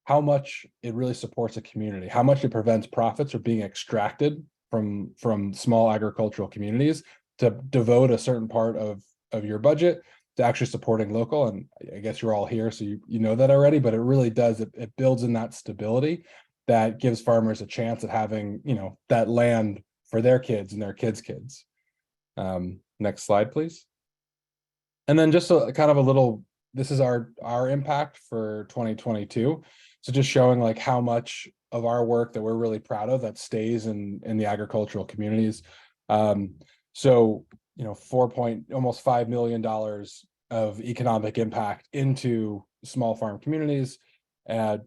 how much it really supports a community, how much it prevents profits from being extracted from small agricultural communities to devote a certain part of your budget to actually supporting local. And I guess you're all here, so you know that already, but it really does, it builds in that stability that gives farmers a chance at having, that land for their kids and their kids' kids. Next slide, please. And then just this is our impact for 2022. So just showing like how much of our work that we're really proud of that stays in the agricultural communities. So, almost $5 million of economic impact into small farm communities. And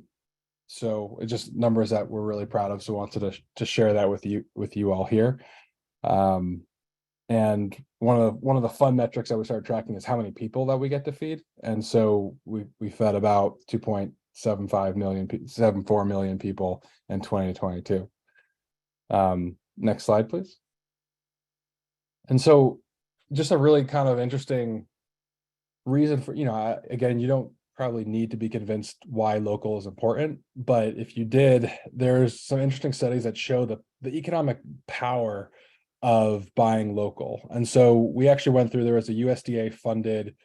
so it's just numbers that we're really proud of. So wanted to share that with you all here. And one of the fun metrics that we started tracking is how many people that we get to feed. And so we fed about 2.74 million people in 2022. Next slide, please. And so just a really kind of interesting reason for, again, you don't probably need to be convinced why local is important, but if you did, there's some interesting studies that show the economic power of buying local. And so we actually went through, there was a USDA funded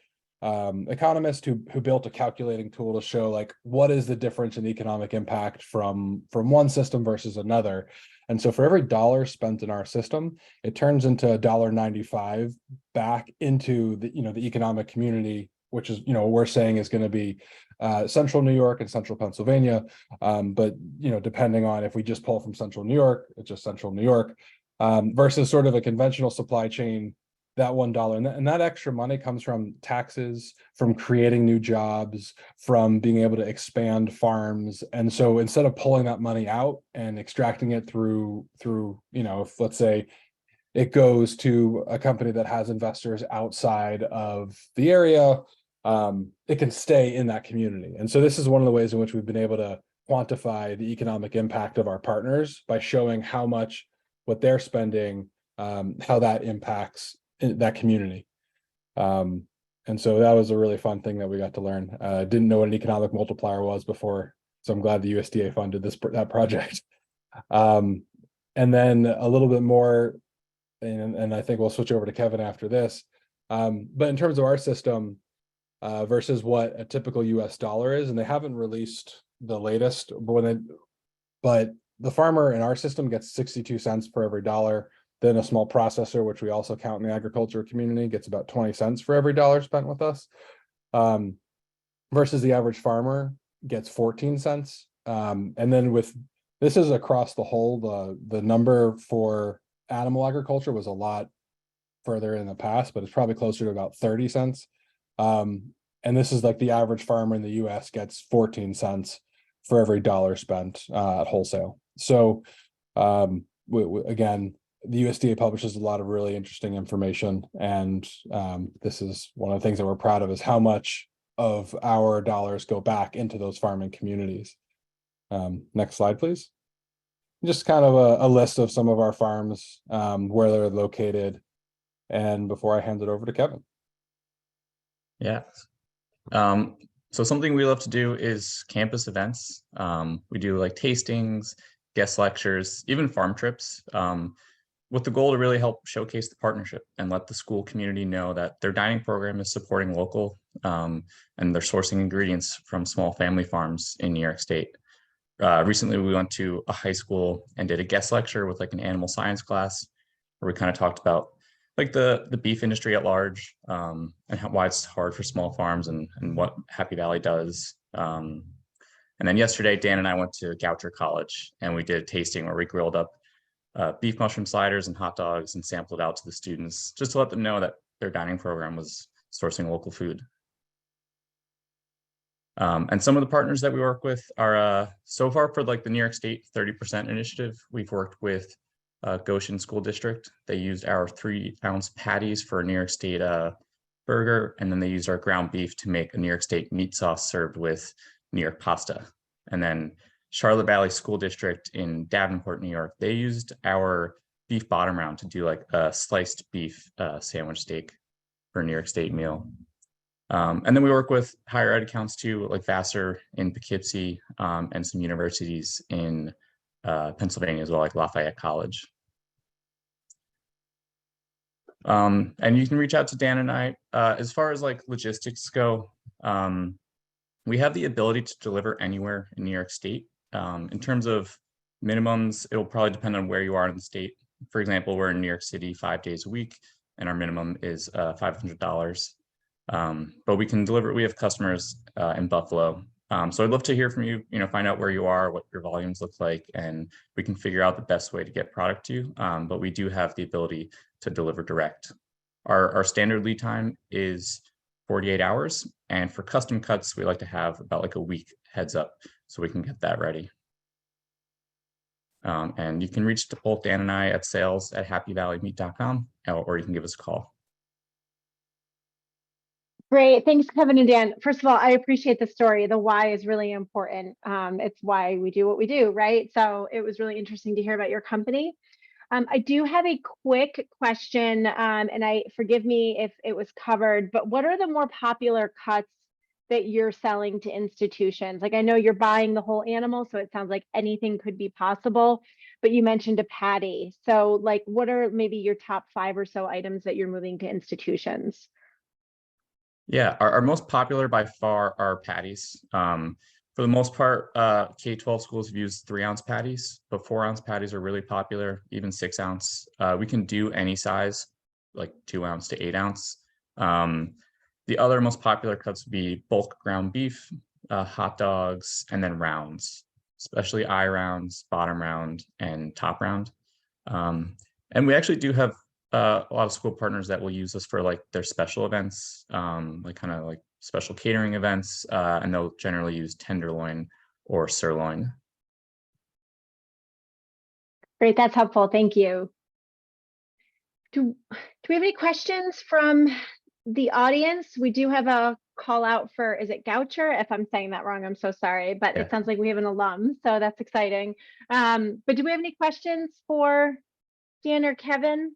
economist who built a calculating tool to show like what is the difference in economic impact from one system versus another. And so for every dollar spent in our system, it turns into $1.95 back into the economic community, which is we're saying is going to be central New York and central Pennsylvania. But depending on if we just pull from central New York, it's just central New York, versus sort of a conventional supply chain. That $1 and that extra money comes from taxes, from creating new jobs, from being able to expand farms. And so instead of pulling that money out and extracting it through if let's say it goes to a company that has investors outside of the area, it can stay in that community. And so this is one of the ways in which we've been able to quantify the economic impact of our partners by showing how much what they're spending, how that impacts that community. And so that was a really fun thing that we got to learn. Didn't know what an economic multiplier was before, so I'm glad the USDA funded that project. And then a little bit more, and I think we'll switch over to Kevin after this. But in terms of our system versus what a typical US dollar is, and they haven't released the latest, but the farmer in our system gets 62 cents for every dollar. Then a small processor, which we also count in the agriculture community, gets about 20 cents for every dollar spent with us. Versus the average farmer gets 14 cents. And then this is across the whole, the number for animal agriculture was a lot further in the past, but it's probably closer to about 30 cents. And this is like the average farmer in the US gets 14 cents for every dollar spent at wholesale. So again, the USDA publishes a lot of really interesting information, and this is one of the things that we're proud of, is how much of our dollars go back into those farming communities. Next slide, please. Just kind of a list of some of our farms, where they're located, and before I hand it over to Kevin. Yeah. So something we love to do is campus events. We do like tastings, guest lectures, even farm trips, with the goal to really help showcase the partnership and let the school community know that their dining program is supporting local, and they're sourcing ingredients from small family farms in New York State. Recently, we went to a high school and did a guest lecture with like an animal science class, where we kind of talked about like the beef industry at large, and why it's hard for small farms, and what Happy Valley does. And then yesterday, Dan and I went to Goucher College, and we did a tasting where we grilled up beef mushroom sliders and hot dogs and sampled out to the students, just to let them know that their dining program was sourcing local food. And some of the partners that we work with are, so far for like the New York State 30% initiative, we've worked with Goshen School District. They used our 3-ounce patties for a New York State burger, and then they used our ground beef to make a New York State meat sauce served with New York pasta. And then Charlotte Valley School District in Davenport, New York, they used our beef bottom round to do like a sliced beef sandwich steak for a New York State meal. And then we work with higher ed accounts too, like Vassar in Poughkeepsie, and some universities in Pennsylvania as well, like Lafayette College. And you can reach out to Dan and I. As far as like logistics go, we have the ability to deliver anywhere in New York State. In terms of minimums, it'll probably depend on where you are in the state. For example, we're in New York City 5 days a week, and our minimum is $500. But we can deliver. We have customers in Buffalo. So I'd love to hear from you, find out where you are, what your volumes look like, and we can figure out the best way to get product to you. But we do have the ability to deliver direct. Our standard lead time is 48 hours. And for custom cuts, we like to have about like a week heads up so we can get that ready. And you can reach both Dan and I at sales@happyvalleymeat.com, or you can give us a call. Great. Thanks, Kevin and Dan. First of all, I appreciate the story. The why is really important. It's why we do what we do, right? So it was really interesting to hear about your company. I do have a quick question, and forgive me if it was covered, but what are the more popular cuts that you're selling to institutions? Like, I know you're buying the whole animal, so it sounds like anything could be possible, but you mentioned a patty. So like, what are maybe your top 5 or so items that you're moving to institutions? Yeah, our most popular by far are patties. For the most part, K-12 schools have used 3-ounce patties, but 4-ounce patties are really popular, even 6-ounce. We can do any size, like 2-ounce to 8-ounce. The other most popular cuts would be bulk ground beef, hot dogs, and then rounds, especially eye rounds, bottom round, and top round. And we actually do have a lot of school partners that will use us for like their special events, like kind of like special catering events, and they'll generally use tenderloin or sirloin. Great, that's helpful. Thank you. Do we have any questions from the audience? We do have a call out for, is it Goucher? If I'm saying that wrong, I'm so sorry, but Yeah. it sounds like we have an alum, so that's exciting. But do we have any questions for Dan or Kevin?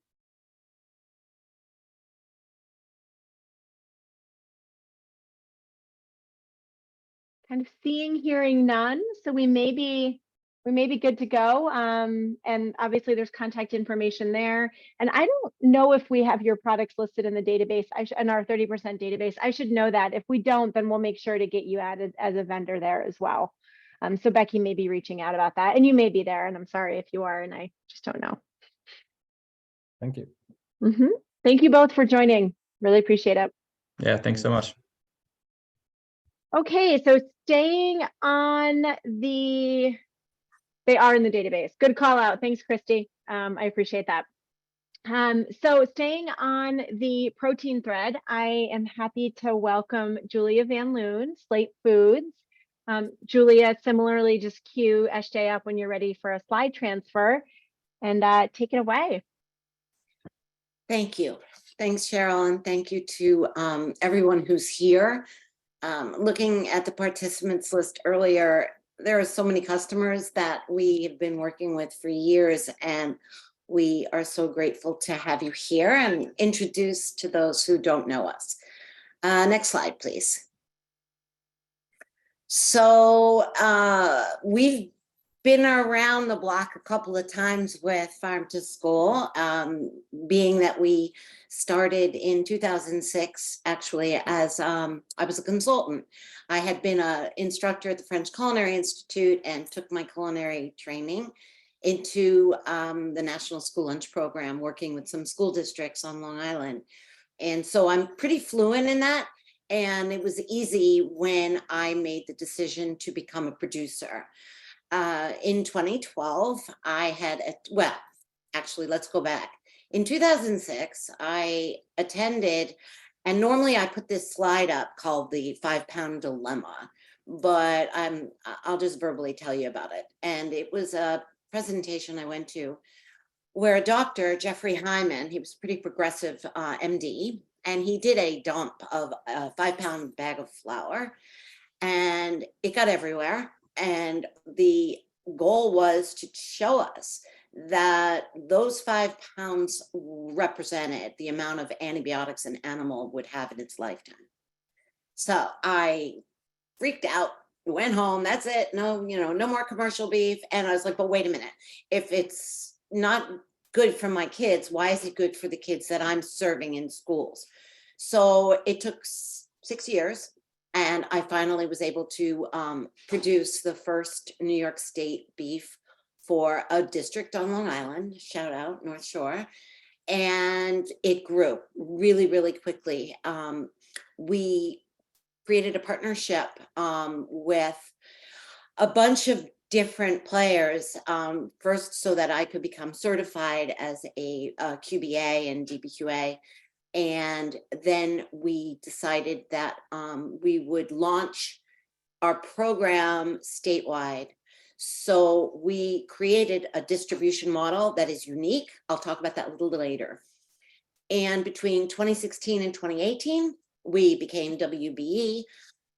Kind of seeing, hearing none, so we may be good to go. And obviously there's contact information there. And I don't know if we have your products listed in the database, in our 30% database. I should know that. If we don't, then we'll make sure to get you added as a vendor there as well. So Becky may be reaching out about that, and you may be there, and I'm sorry if you are, and I just don't know. Thank you. Thank you both for joining. Really appreciate it. Yeah, thanks so much. Okay, so staying on the, they are in the database. Good call out. Thanks, Christy. I appreciate that. So staying on the protein thread, I am happy to welcome Julia Van Loon, Slate Foods. Julia, similarly, just cue SJ up when you're ready for a slide transfer, and take it away. Thank you. Thanks, Cheryl, and thank you to everyone who's here. Looking at the participants list earlier, there are so many customers that we have been working with for years, and we are so grateful to have you here and introduce to those who don't know us. Next slide, please. So we've been around the block a couple of times with Farm to School, being that we started in 2006, actually, as I was a consultant. I had been an instructor at the French Culinary Institute and took my culinary training into the National School Lunch Program, working with some school districts on Long Island. And so I'm pretty fluent in that. And it was easy when I made the decision to become a producer. In 2012, I had, well, actually, let's go back. In 2006, I attended, and normally I put this slide up called the 5-pound dilemma, but I'll just verbally tell you about it. And it was a presentation I went to where a doctor, Jeffrey Hyman, he was pretty progressive MD, and he did a dump of a 5-pound bag of flour, and it got everywhere. And the goal was to show us that those 5 pounds represented the amount of antibiotics an animal would have in its lifetime. So I freaked out, went home, that's it, no, no more commercial beef. And I was like, but wait a minute, if it's not good for my kids, why is it good for the kids that I'm serving in schools? So it took 6 years. And I finally was able to produce the first New York State beef for a district on Long Island, shout out North Shore. And it grew really, really quickly. We created a partnership with a bunch of different players, first so that I could become certified as a QBA and DBQA. And then we decided that we would launch our program statewide. So we created a distribution model that is unique. I'll talk about that a little later. And between 2016 and 2018, we became WBE.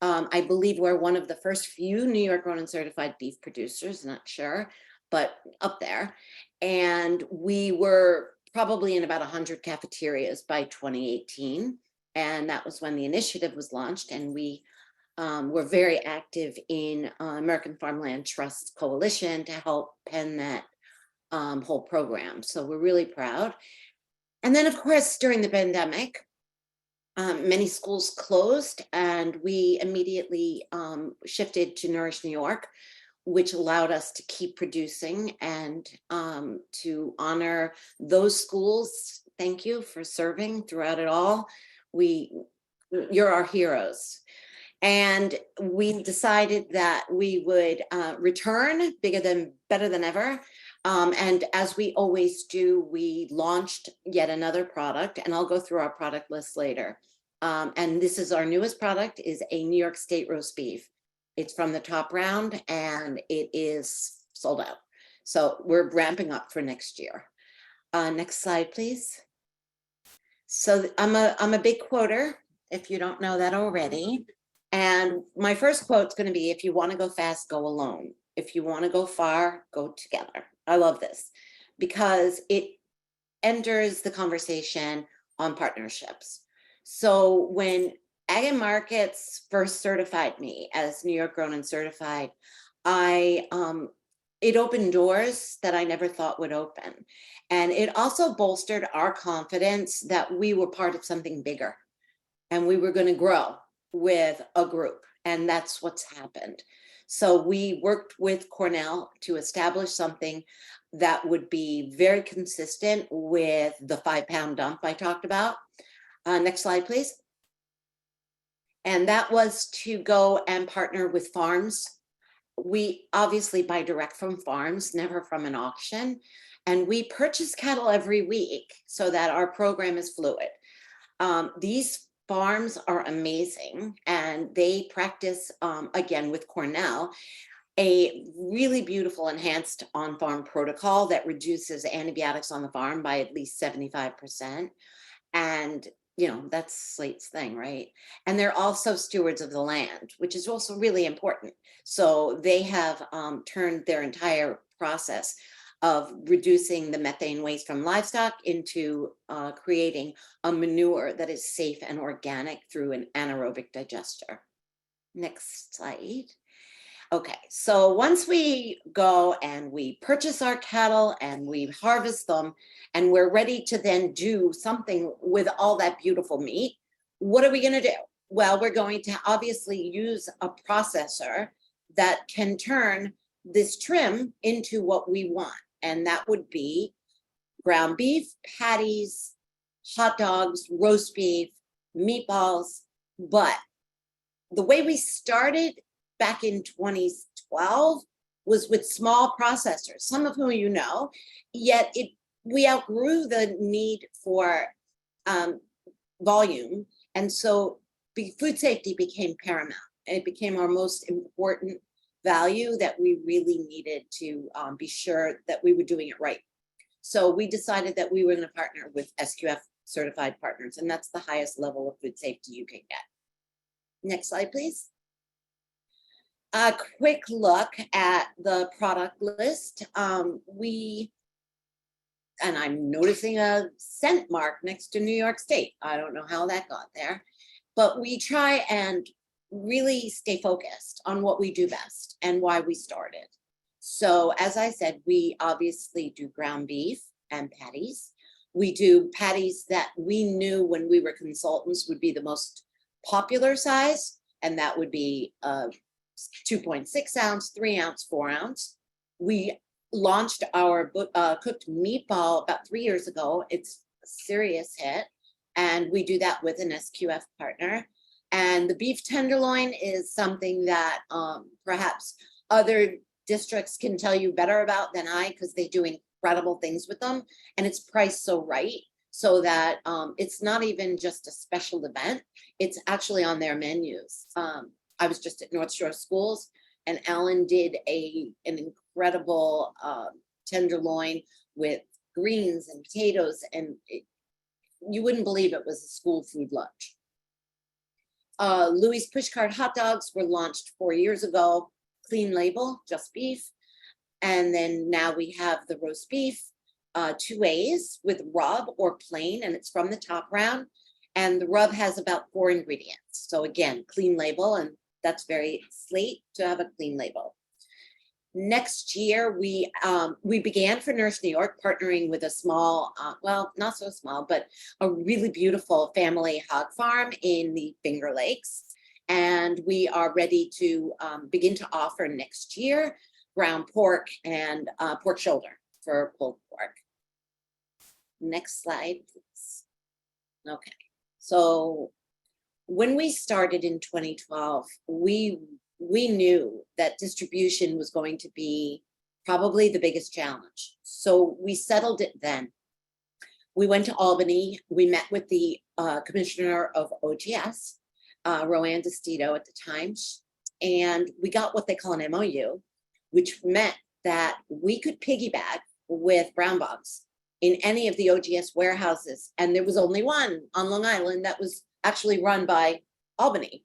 I believe we're one of the first few New York grown and certified beef producers, not sure, but up there. And we were probably in about 100 cafeterias by 2018. And that was when the initiative was launched. And we were very active in American Farmland Trust Coalition to help pen that whole program. So we're really proud. And then, of course, during the pandemic, many schools closed, and we immediately shifted to Nourish New York, which allowed us to keep producing and to honor those schools. Thank you for serving throughout it all. You're our heroes. And we decided that we would return better than ever. And as we always do, we launched yet another product, and I'll go through our product list later. And this is our newest product, is a New York State roast beef. It's from the top round and it is sold out. So we're ramping up for next year. Next slide, please. So I'm a big quoter. if you don't know that already. And my first quote is going to be, if you want to go fast, go alone. If you want to go far, go together. I love this because it enters the conversation on partnerships. So when Ag and Markets first certified me as New York Grown and Certified, it opened doors that I never thought would open. And it also bolstered our confidence that we were part of something bigger and we were going to grow with a group. And that's what's happened. So we worked with Cornell to establish something that would be very consistent with the 5-pound dump I talked about. Next slide, please. And that was to go and partner with farms. We obviously buy direct from farms, never from an auction. And we purchase cattle every week so that our program is fluid. These farms are amazing and they practice, again, with Cornell, a really beautiful enhanced on-farm protocol that reduces antibiotics on the farm by at least 75%. And that's Slate's thing, right? And they're also stewards of the land, which is also really important. So they have turned their entire process of reducing the methane waste from livestock into creating a manure that is safe and organic through an anaerobic digester. Next slide. Okay, so once we go and we purchase our cattle and we harvest them and we're ready to then do something with all that beautiful meat, what are we going to do? Well, we're going to obviously use a processor that can turn this trim into what we want. And that would be ground beef, patties, hot dogs, roast beef, meatballs. But the way we started back in 2012 was with small processors, some of whom yet we outgrew the need for volume. And so food safety became paramount. It became our most important value that we really needed to be sure that we were doing it right. So we decided that we were going to partner with SQF certified partners, and that's the highest level of food safety you can get. Next slide, please. A quick look at the product list. And I'm noticing a cent mark next to New York State. I don't know how that got there, but we try and really stay focused on what we do best and why we started. So as I said, we obviously do ground beef and patties. We do patties that we knew when we were consultants would be the most popular size, and that would be 2.6 ounce, 3 ounce, 4 ounce. We launched our cooked meatball about 3 years ago. It's a serious hit, and we do that with an SQF partner. And the beef tenderloin is something that perhaps other districts can tell you better about than I, because they do incredible things with them, and it's priced so right so that it's not even just a special event, it's actually on their menus. I was just at North Shore Schools, and Alan did an incredible tenderloin with greens and potatoes, and you wouldn't believe it was a school food lunch. Louis Pushcart hot dogs were launched 4 years ago, clean label, just beef. And then now we have the roast beef, 2 ways with rub or plain, and it's from the top round. And the rub has about 4 ingredients. So again, clean label, and that's very Slate to have a clean label. Next year, we began for Nurse New York, partnering with a small, well, not so small, but a really beautiful family hog farm in the Finger Lakes. And we are ready to begin to offer next year ground pork and pork shoulder for pulled pork. Next slide, please. Okay, so when we started in 2012, we knew that distribution was going to be probably the biggest challenge. So we settled it then. We went to Albany. We met with the commissioner of OGS, Roanne DeStito at the time, and we got what they call an MOU, which meant that we could piggyback with brown box in any of the OGS warehouses. And there was only one on Long Island that was actually run by Albany.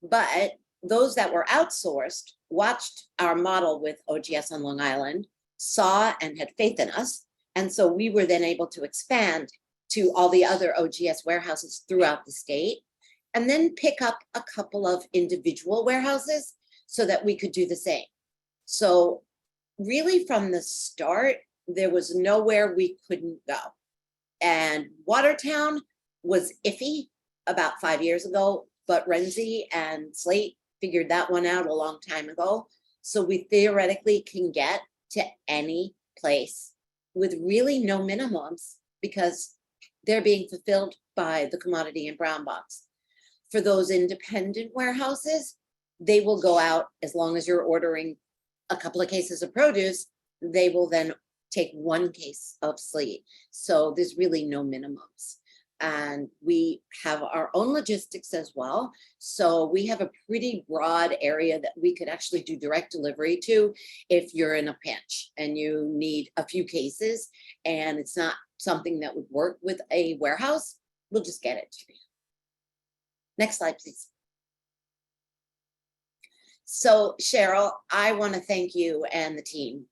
But those that were outsourced watched our model with OGS on Long Island, saw and had faith in us. And so we were then able to expand to all the other OGS warehouses throughout the state, and then pick up a couple of individual warehouses so that we could do the same. So really from the start, there was nowhere we couldn't go. And Watertown was iffy about 5 years ago, but Renzi and Slate figured that one out a long time ago. So we theoretically can get to any place with really no minimums because they're being fulfilled by the commodity and brown box. For those independent warehouses, they will go out as long as you're ordering a couple of cases of produce, they will then take one case of Slate. So there's really no minimums. And we have our own logistics as well. So we have a pretty broad area that we could actually do direct delivery to if you're in a pinch and you need a few cases and it's not something that would work with a warehouse, we'll just get it to you. Next slide, please. So Cheryl, I want to thank you and the team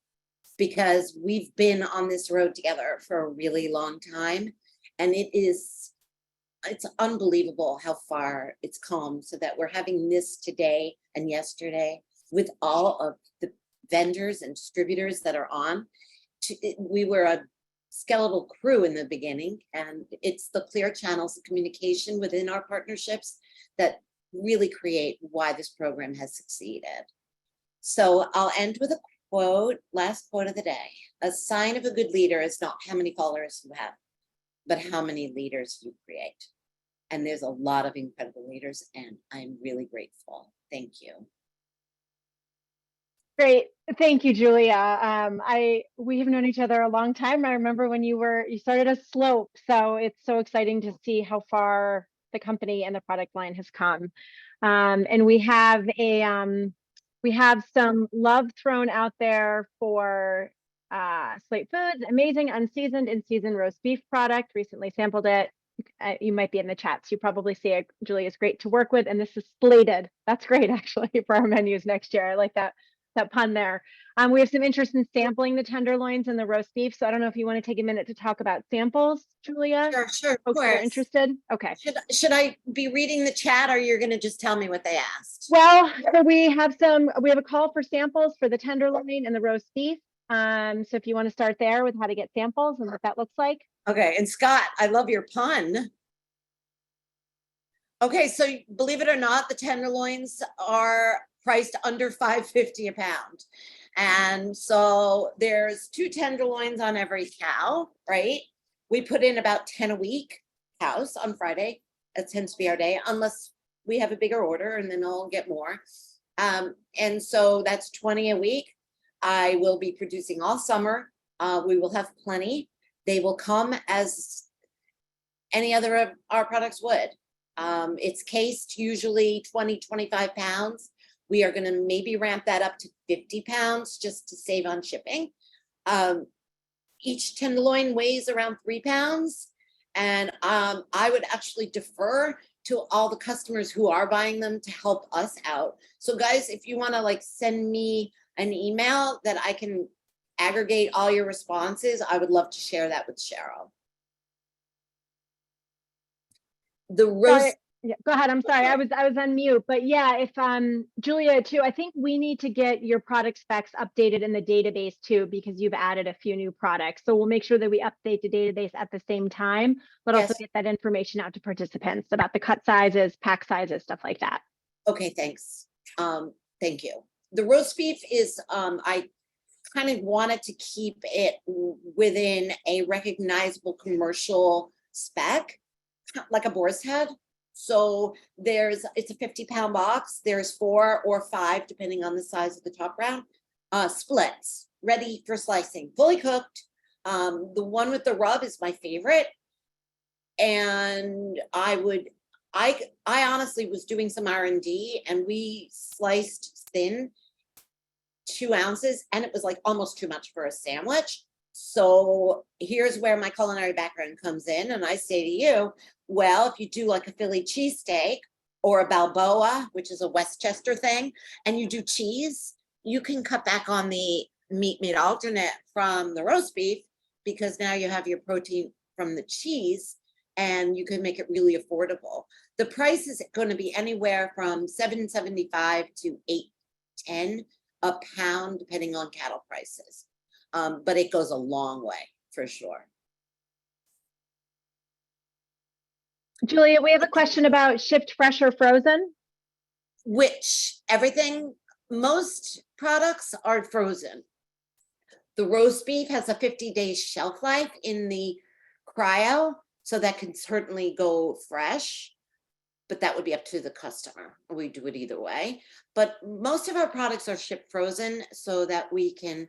because we've been on this road together for a really long time. And it's unbelievable how far it's come so that we're having this today and yesterday with all of the vendors and distributors that are on. We were a skeletal crew in the beginning, and it's the clear channels of communication within our partnerships that really create why this program has succeeded. So I'll end with a quote, last quote of the day. A sign of a good leader is not how many followers you have, but how many leaders you create. And there's a lot of incredible leaders, and I'm really grateful. Thank you. Great. Thank you, Julia. We have known each other a long time. I remember when you started as Slope. So it's so exciting to see how far the company and the product line has come. And we have some love thrown out there for Slate Foods, amazing unseasoned and seasoned roast beef product. Recently sampled it. You might be in the chat, so you probably see it. Julia's great to work with, and this is slated. That's great, actually, for our menus next year. I like that pun there. We have some interest in sampling the tenderloins and the roast beef. So I don't know if you want to take a minute to talk about samples, Julia. Sure, of Folks are course. interested. Okay. Should I be reading the chat, or you're going to just tell me what they asked? Well, so we have a call for samples for the tenderloin and the roast beef. So if you want to start there with how to get samples and what that looks like. Okay, and Scott, I love your pun. Okay, so believe it or not, the tenderloins are priced under $5.50 a pound. And so there's 2 tenderloins on every cow, right? We put in about 10 a week cows on Friday. That tends to be our day, unless we have a bigger order and then I'll get more. And so that's 20 a week. I will be producing all summer. We will have plenty. They will come as any other of our products would. It's cased usually 20, 25 pounds. We are going to maybe ramp that up to 50 pounds just to save on shipping. Each tenderloin weighs around 3 pounds. And I would actually defer to all the customers who are buying them to help us out. So guys, if you want to send me an email that I can aggregate all your responses, I would love to share that with Cheryl. The roast. Yeah, go ahead. I'm sorry. I was on mute, but yeah, if Julia too, I think we need to get your product specs updated in the database too, because you've added a few new products. So we'll make sure that we update the database at the same time, but also get that information out to participants about the cut sizes, pack sizes, stuff like that. Okay, thanks. Thank you. The roast beef is, I kind of wanted to keep it within a recognizable commercial spec, like a boar's head. So it's a 50-pound box. There's 4 or 5, depending on the size of the top round, splits ready for slicing, fully cooked. The one with the rub is my favorite. And I honestly was doing some R&D, and we sliced thin 2 ounces, and it was almost too much for a sandwich. So here's where my culinary background comes in. And I say to you, Well, if you do like a Philly cheesesteak or a Balboa, which is a Westchester thing, and you do cheese, you can cut back on the meat alternate from the roast beef, because now you have your protein from the cheese and you can make it really affordable. The price is going to be anywhere from $7.75 to $8.10 a pound, depending on cattle prices. But it goes a long way for sure. Julia, we have a question about shipped fresh or frozen. Which most products are frozen. The roast beef has a 50-day shelf life in the cryo, so that can certainly go fresh, but that would be up to the customer. We do it either way. But most of our products are shipped frozen so that we can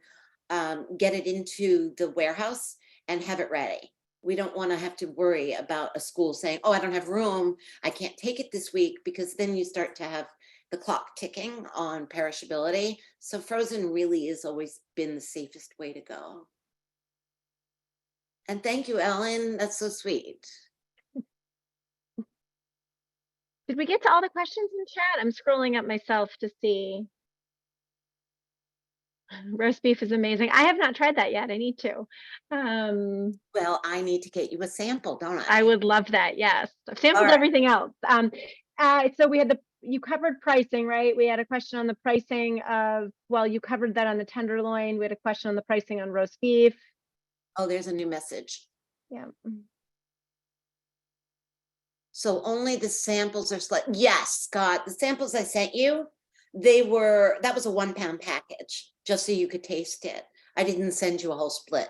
get it into the warehouse and have it ready. We don't want to have to worry about a school saying, oh, I don't have room, I can't take it this week, because then you start to have the clock ticking on perishability. So frozen really has always been the safest way to go. And thank you, Ellen. That's so sweet. Did we get to all the questions in chat? I'm scrolling up myself to see. Roast beef is amazing. I have not tried that yet. I need to. Well, I need to get you a sample, don't I? I would love that. Yes. I've sampled right. everything else. So we had you covered pricing, right? We had a question on the pricing of, well, you covered that on the tenderloin. We had a question on the pricing on roast beef. Oh, there's a new message. Yeah. So only the samples are yes, Scott, the samples I sent you, that was a 1 pound package, just so you could taste it. I didn't send you a whole split.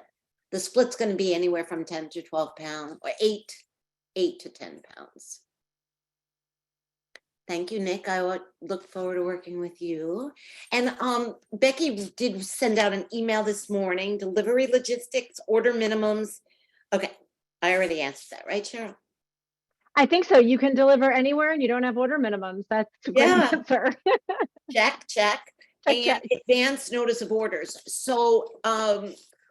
The split's going to be anywhere from 10 to 12 pounds, or 8 to 10 pounds. Thank you, Nick. I look forward to working with you. And Becky did send out an email this morning, delivery logistics, order minimums. Okay, I already answered that, right, Cheryl? I think so. You can deliver anywhere and you don't have order minimums. That's a great answer. Check. And advance notice of orders. So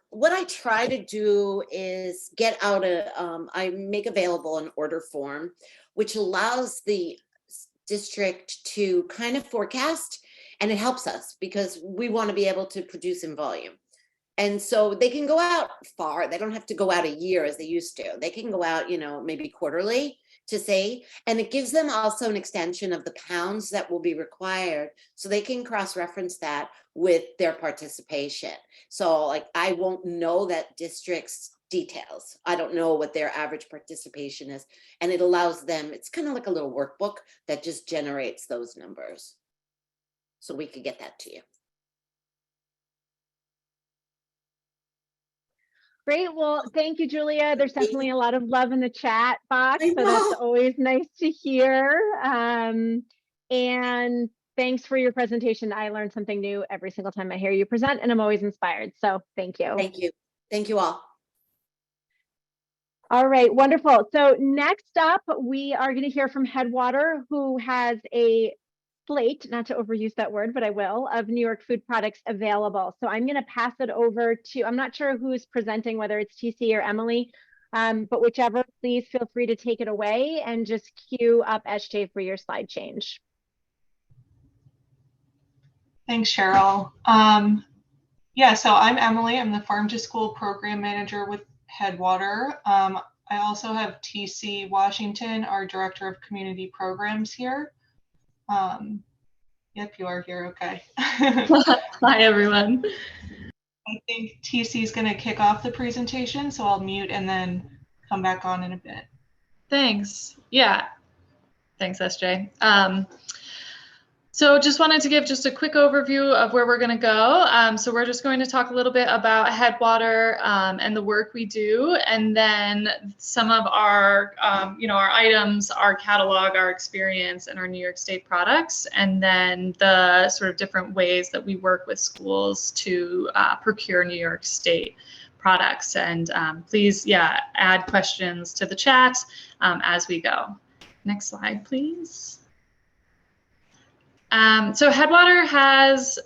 what I try to do is get out I make available an order form, which allows the district to kind of forecast, and it helps us because we want to be able to produce in volume. And so they can go out far. They don't have to go out a year as they used to. They can go out, maybe quarterly to say, and it gives them also an extension of the pounds that will be required, so they can cross-reference that with their participation. So like, I won't know that district's details. I don't know what their average participation is. And it allows them, it's kind of like a little workbook that just generates those numbers. So we could get that to you. Great. Well, thank you, Julia. There's definitely a lot of love in the chat box, so that's always nice to hear. And thanks for your presentation. I learn something new every single time I hear you present, and I'm always inspired. So thank you. Thank you. Thank you all. All right, wonderful. So next up, we are going to hear from Headwater, who has a slate, not to overuse that word, but I will, of New York food products available. So I'm going to pass it over to, I'm not sure who's presenting, whether it's TC or Emily, but whichever, please feel free to take it away and just queue up SJ for your slide change. Thanks, Cheryl. So I'm Emily. I'm the Farm to School Program Manager with Headwater. I also have TC Washington, our Director of Community Programs here. Yep, you are here. Okay. Hi, everyone. I think TC is going to kick off the presentation, so I'll mute and then come back on in a bit. Thanks. Yeah. Thanks, SJ. So just wanted to give just a quick overview of where we're going to go. So we're just going to talk a little bit about Headwater and the work we do, and then some of our, our items, our catalog, our experience, and our New York State products, and then the sort of different ways that we work with schools to procure New York State products. And please, add questions to the chat as we go. Next slide, please. So Headwater has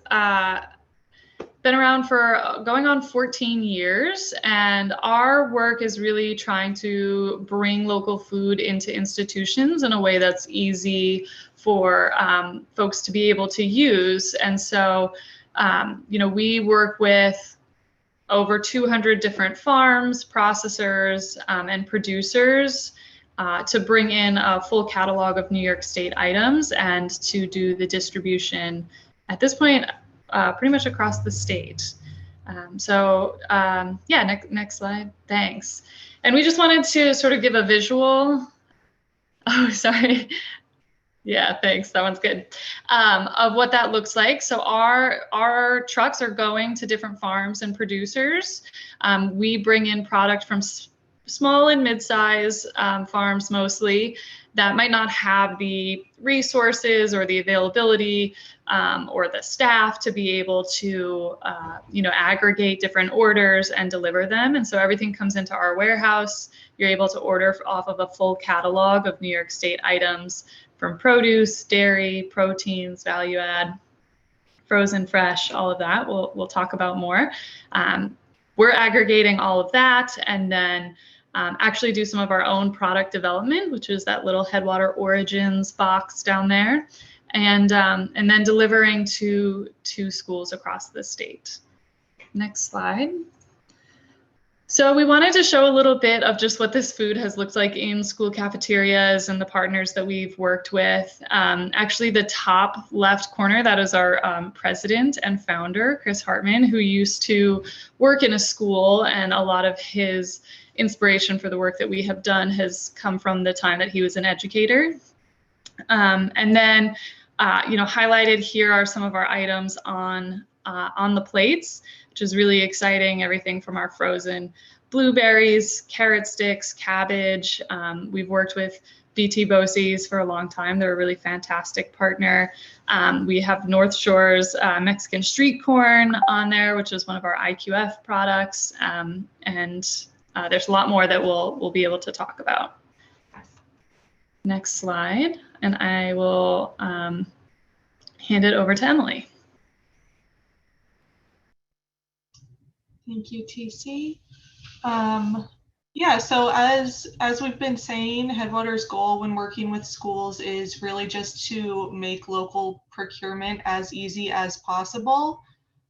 been around for going on 14 years, and our work is really trying to bring local food into institutions in a way that's easy for folks to be able to use. And so, we work with over 200 different farms, processors, and producers to bring in a full catalog of New York State items and to do the distribution at this point pretty much across the state. Next slide, thanks. And we just wanted to sort of give a visual, oh, sorry. Yeah, thanks, that one's good, of what that looks like. So our trucks are going to different farms and producers. We bring in product from small and mid-size farms mostly that might not have the resources or the availability or the staff to be able to aggregate different orders and deliver them. And so everything comes into our warehouse. You're able to order off of a full catalog of New York State items from produce, dairy, proteins, value add, frozen, fresh, all of that. We'll talk about more. We're aggregating all of that and then actually do some of our own product development, which is that little Headwater Origins box down there, and then delivering to schools across the state. Next slide. So we wanted to show a little bit of just what this food has looked like in school cafeterias and the partners that we've worked with. Actually, the top left corner, that is our president and founder, Chris Hartman, who used to work in a school, and a lot of his inspiration for the work that we have done has come from the time that he was an educator. And then, highlighted here are some of our items on the plates, which is really exciting. Everything from our frozen blueberries, carrot sticks, cabbage. We've worked with BT Bosse's for a long time. They're a really fantastic partner. We have North Shore's Mexican street corn on there, which is one of our IQF products. And there's a lot more that we'll be able to talk about. Next slide, and I will hand it over to Emily. Thank you, TC. So as we've been saying, Headwater's goal when working with schools is really just to make local procurement as easy as possible.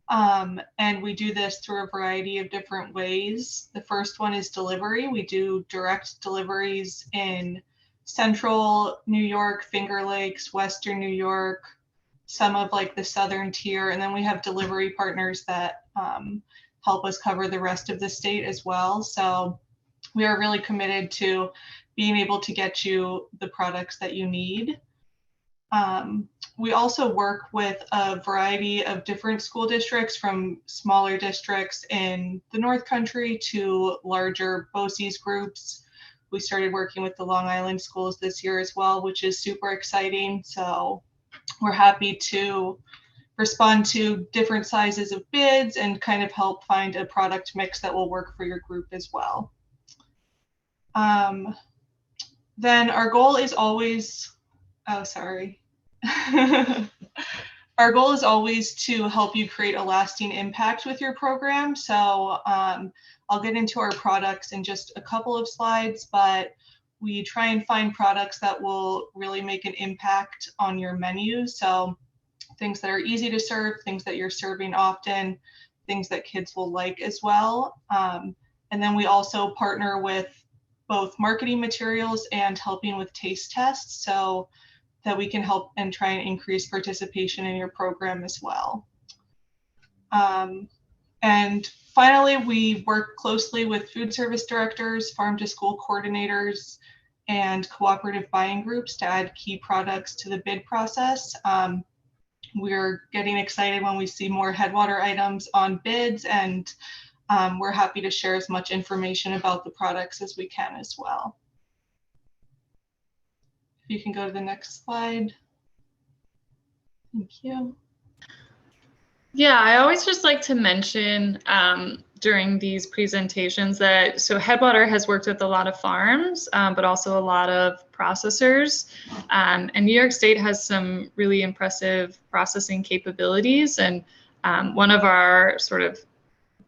And we do this through a variety of different ways. The first one is delivery. We do direct deliveries in Central New York, Finger Lakes, Western New York, some of like the Southern tier, and then we have delivery partners that help us cover the rest of the state as well. So we are really committed to being able to get you the products that you need. We also work with a variety of different school districts, from smaller districts in the North Country to larger BOCES groups. We started working with the Long Island schools this year as well, which is super exciting. So we're happy to respond to different sizes of bids and kind of help find a product mix that will work for your group as well. Then our goal is always, our goal is always to help you create a lasting impact with your program. So I'll get into our products in just a couple of slides, but we try and find products that will really make an impact on your menu. So things that are easy to serve, things that you're serving often, things that kids will like as well. And then we also partner with both marketing materials and helping with taste tests, so that we can help and try and increase participation in your program as well. And finally, we work closely with food service directors, farm to school coordinators, and cooperative buying groups to add key products to the bid process. We're getting excited when we see more Headwater items on bids, and we're happy to share as much information about the products as we can as well. If you can go to the next slide. Thank you. Yeah, I always just like to mention during these presentations that, so Headwater has worked with a lot of farms, but also a lot of processors. And New York State has some really impressive processing capabilities. And One of our sort of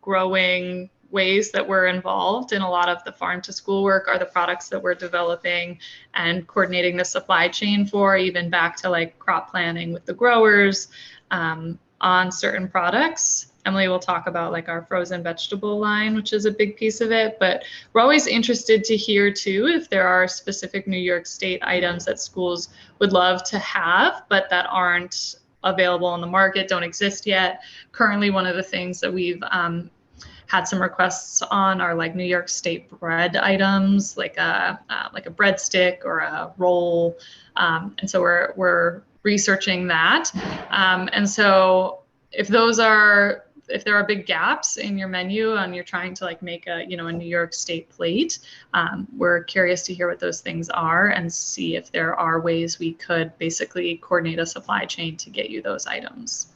growing ways that we're involved in a lot of the farm to school work are the products that we're developing and coordinating the supply chain for, even back to like crop planning with the growers on certain products. Emily will talk about like our frozen vegetable line, which is a big piece of it, but we're always interested to hear too if there are specific New York State items that schools would love to have, but that aren't available on the market, don't exist yet. Currently, one of the things that we've had some requests on are like New York State bread items, like a breadstick or a roll, and so we're researching that. And so if there are big gaps in your menu and you're trying to like make a New York State plate, we're curious to hear what those things are and see if there are ways we could basically coordinate a supply chain to get you those items.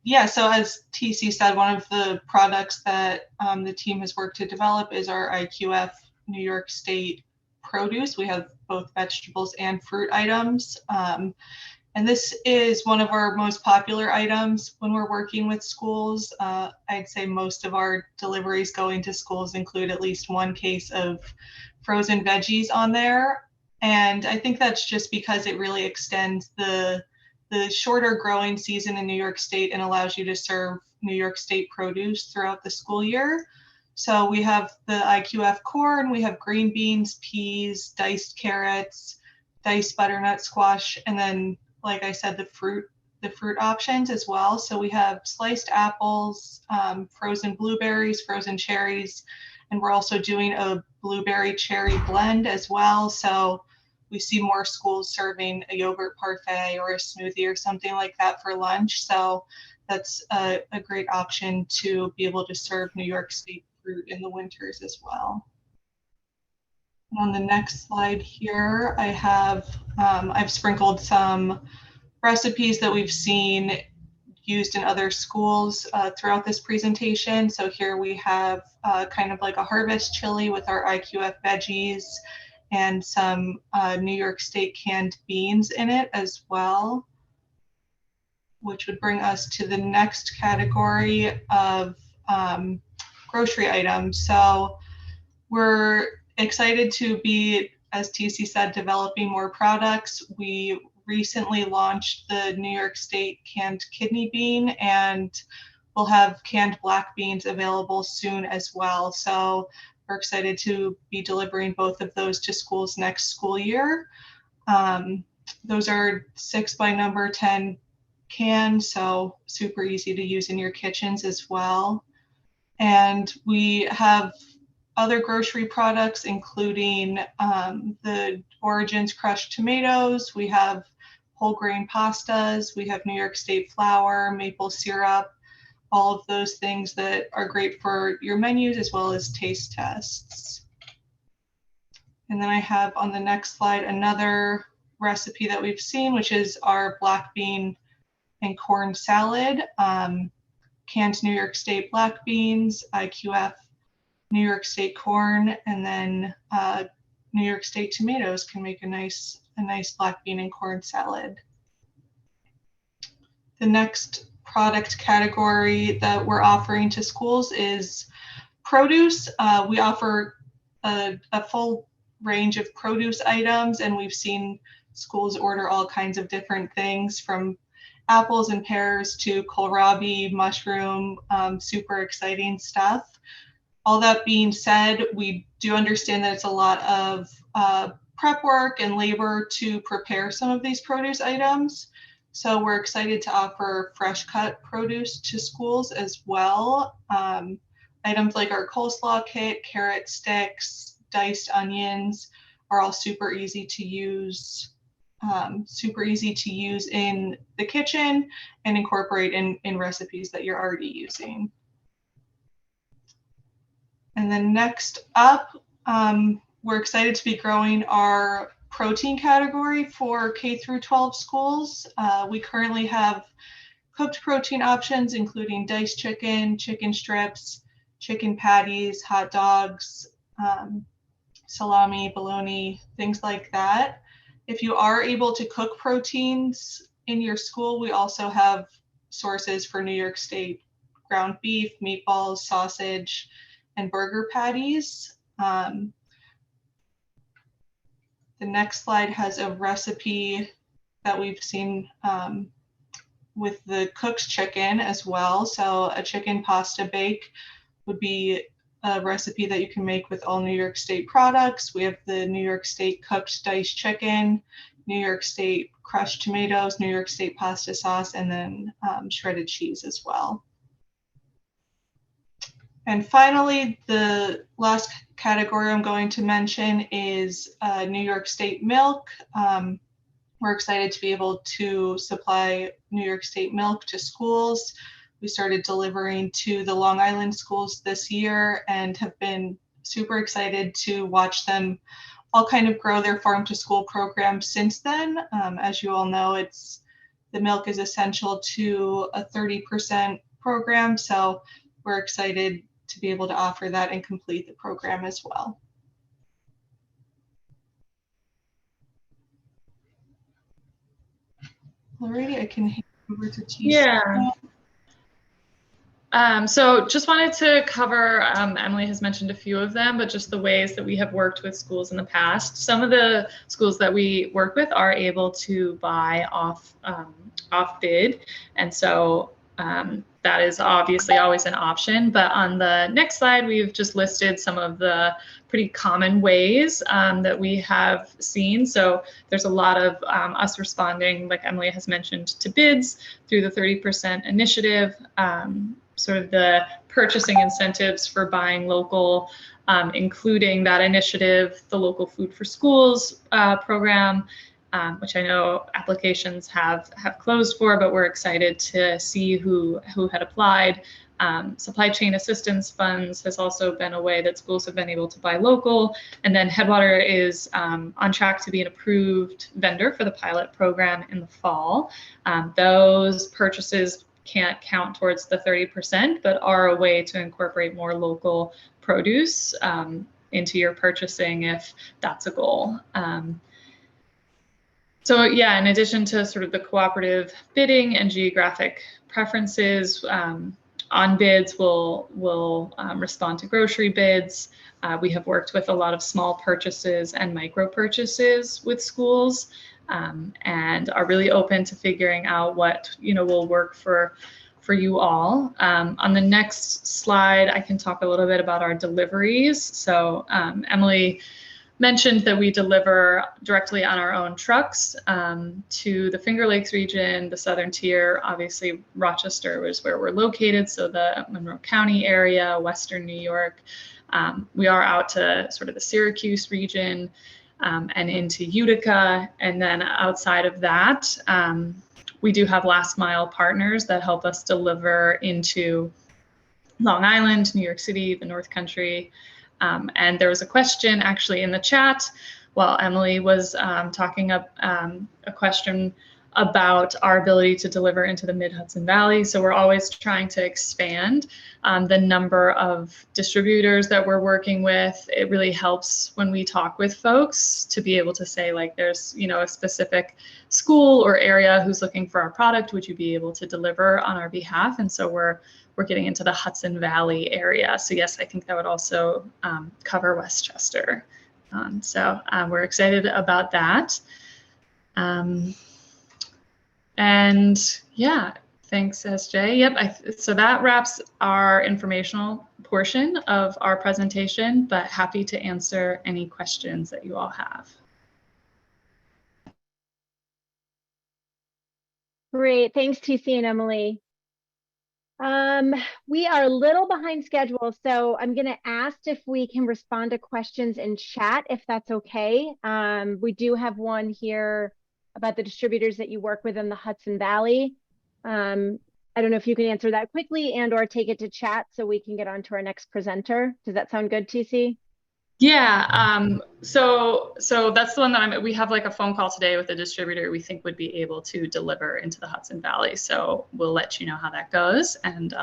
Yeah, so as TC said, one of the products that the team has worked to develop is our IQF New York State produce. We have both vegetables and fruit items. And this is one of our most popular items when we're working with schools. I'd say most of our deliveries going to schools include at least one case of frozen veggies on there. And I think that's just because it really extends the shorter growing season in New York State and allows you to serve New York State produce throughout the school year. So we have the IQF corn, we have green beans, peas, diced carrots, diced butternut squash, and then, like I said, the fruit options as well. So we have sliced apples, frozen blueberries, frozen cherries, and we're also doing a blueberry cherry blend as well. So we see more schools serving a yogurt parfait or a smoothie or something like that for lunch. So that's a great option to be able to serve New York State fruit in the winters as well. And on the next slide here, I have I've sprinkled some recipes that we've seen used in other schools throughout this presentation. So here we have kind of like a harvest chili with our IQF veggies and some New York State canned beans in it as well, which would bring us to the next category of grocery items. So we're excited to be, as TC said, developing more products. We recently launched the New York State canned kidney bean, and we'll have canned black beans available soon as well. So we're excited to be delivering both of those to schools next school year. Those are 6 by number 10 cans, so super easy to use in your kitchens as well. And we have other grocery products, including the Origins crushed tomatoes. We have whole grain pastas. We have New York State flour, maple syrup, all of those things that are great for your menus as well as taste tests. And then I have on the next slide another recipe that we've seen, which is our black bean and corn salad. Canned New York State black beans, IQF New York State corn, and then New York State tomatoes can make a nice black bean and corn salad. The next product category that we're offering to schools is produce. We offer a full range of produce items, and we've seen schools order all kinds of different things from apples and pears to kohlrabi, mushroom, super exciting stuff. All that being said, we do understand that it's a lot of prep work and labor to prepare some of these produce items. So we're excited to offer fresh cut produce to schools as well. Items like our coleslaw kit, carrot sticks, diced onions are all super easy to use in the kitchen and incorporate in recipes that you're already using. And then next up, we're excited to be growing our protein category for K through 12 schools. We currently have cooked protein options, including diced chicken, chicken strips, chicken patties, hot dogs, salami, bologna, things like that. If you are able to cook proteins in your school, we also have sources for New York State ground beef, meatballs, sausage, and burger patties. The next slide has a recipe that we've seen with the cooked chicken as well. So a chicken pasta bake would be a recipe that you can make with all New York State products. We have the New York State cooked diced chicken, New York State crushed tomatoes, New York State pasta sauce, and then shredded cheese as well. And finally, the last category I'm going to mention is New York State milk. We're excited to be able to supply New York State milk to schools. We started delivering to the Long Island schools this year and have been super excited to watch them all kind of grow their farm to school program since then. As you all know, the milk is essential to a 30% program. So we're excited to be able to offer that and complete the program as well. Alrighty, I can hand over to TC. Yeah. So just wanted to cover, Emily has mentioned a few of them, but just the ways that we have worked with schools in the past. Some of the schools that we work with are able to buy off bid. And so that is obviously always an option. But on the next slide, we've just listed some of the pretty common ways that we have seen. So there's a lot of us responding, like Emily has mentioned, to bids through the 30% initiative. Sort of the purchasing incentives for buying local, including that initiative, the Local Food for Schools program, which I know applications have closed for, but we're excited to see who had applied. Supply chain assistance funds has also been a way that schools have been able to buy local. And then Headwater is on track to be an approved vendor for the pilot program in the fall. Those purchases can't count towards the 30%, but are a way to incorporate more local produce into your purchasing if that's a goal. So yeah, in addition to sort of the cooperative bidding and geographic preferences, on bids we'll respond to grocery bids. We have worked with a lot of small purchases and micro purchases with schools. And are really open to figuring out what will work for you all. On the next slide, I can talk a little bit about our deliveries. So Emily mentioned that we deliver directly on our own trucks to the Finger Lakes region, the Southern Tier. Obviously, Rochester is where we're located, so the Monroe County area, Western New York. We are out to sort of the Syracuse region, and into Utica. And then outside of that, we do have last mile partners that help us deliver into Long Island, New York City, the North Country. And there was a question actually in the chat while Emily was talking up a question about our ability to deliver into the Mid-Hudson Valley. So we're always trying to expand the number of distributors that we're working with. It really helps when we talk with folks to be able to say, like, there's a specific school or area who's looking for our product. Would you be able to deliver on our behalf? And so we're getting into the Hudson Valley area. So yes, I think that would also cover Westchester. So we're excited about that. And yeah, thanks, SJ. Yep, so that wraps our informational portion of our presentation, but happy to answer any questions that you all have. Great, thanks TC and Emily. We are a little behind schedule, so I'm going to ask if we can respond to questions in chat, if that's okay. We do have one here about the distributors that you work with in the Hudson Valley. I don't know if you can answer that quickly and or take it to chat so we can get on to our next presenter. Does that sound good, TC? Yeah, so that's the one that we have like a phone call today with a distributor we think would be able to deliver into the Hudson Valley. So we'll let you know how that goes and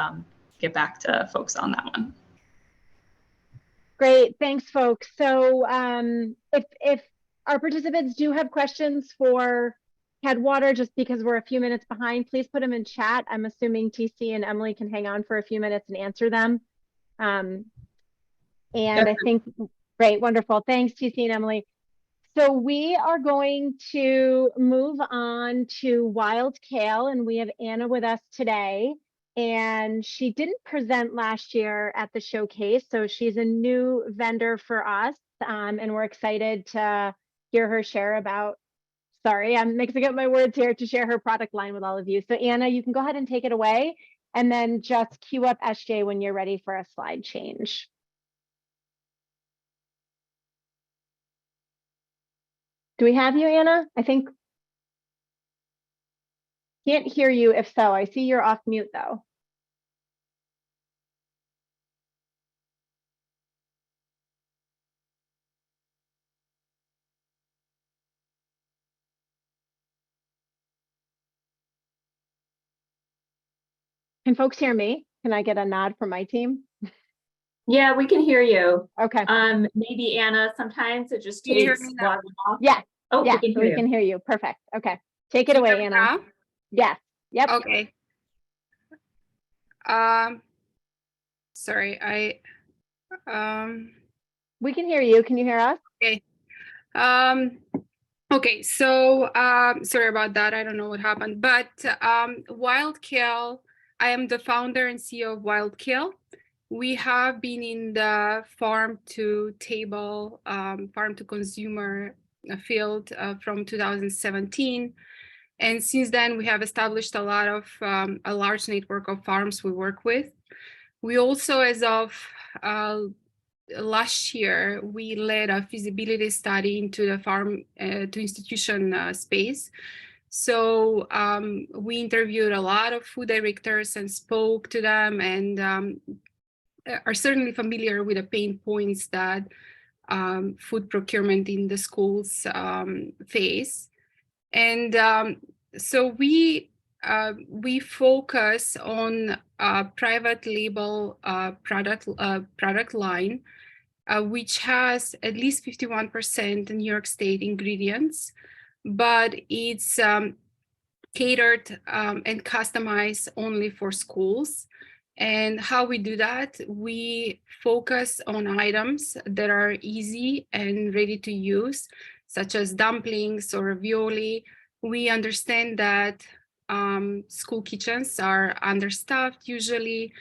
get back to folks on that one. Great, thanks folks. So if our participants do have questions for Headwater, just because we're a few minutes behind, please put them in chat. I'm assuming TC and Emily can hang on for a few minutes and answer them. And I think, great, wonderful. Thanks, TC and Emily. So we are going to move on to Wildkale, and we have Anna with us today. And she didn't present last year at the showcase, so she's a new vendor for us, and we're excited to hear her share about, sorry, I'm mixing up my words here, to share her product line with all of you. So Anna, you can go ahead and take it away, and then just queue up SJ when you're ready for a slide change. Do we have you, Anna? I think. Can't hear you if so. I see you're off mute though. Can folks hear me? Can I get a nod from my team? Yeah, we can hear you. Okay. Maybe Anna, sometimes it just Can you hear takes me now? Yes. Oh, Yes, we can hear you. Perfect. Okay. Take it away, Anna. Now? Yes. Yep. Okay. Sorry, We can hear you. Can you hear us? okay. Okay, so sorry about that. I don't know what happened, but Wildkale, I am the founder and CEO of Wildkale. We have been in the farm to table, farm to consumer field from 2017. And since then, we have established a large network of farms we work with. We also, as of last year, we led a feasibility study into the farm to institution space. So we interviewed a lot of food directors and spoke to them, and are certainly familiar with the pain points that food procurement in the schools face. And so we focus on private label product line, which has at least 51% New York State ingredients, but it's catered and customized only for schools. And how we do that, we focus on items that are easy and ready to use, such as dumplings or ravioli. We understand that school kitchens are understaffed usually.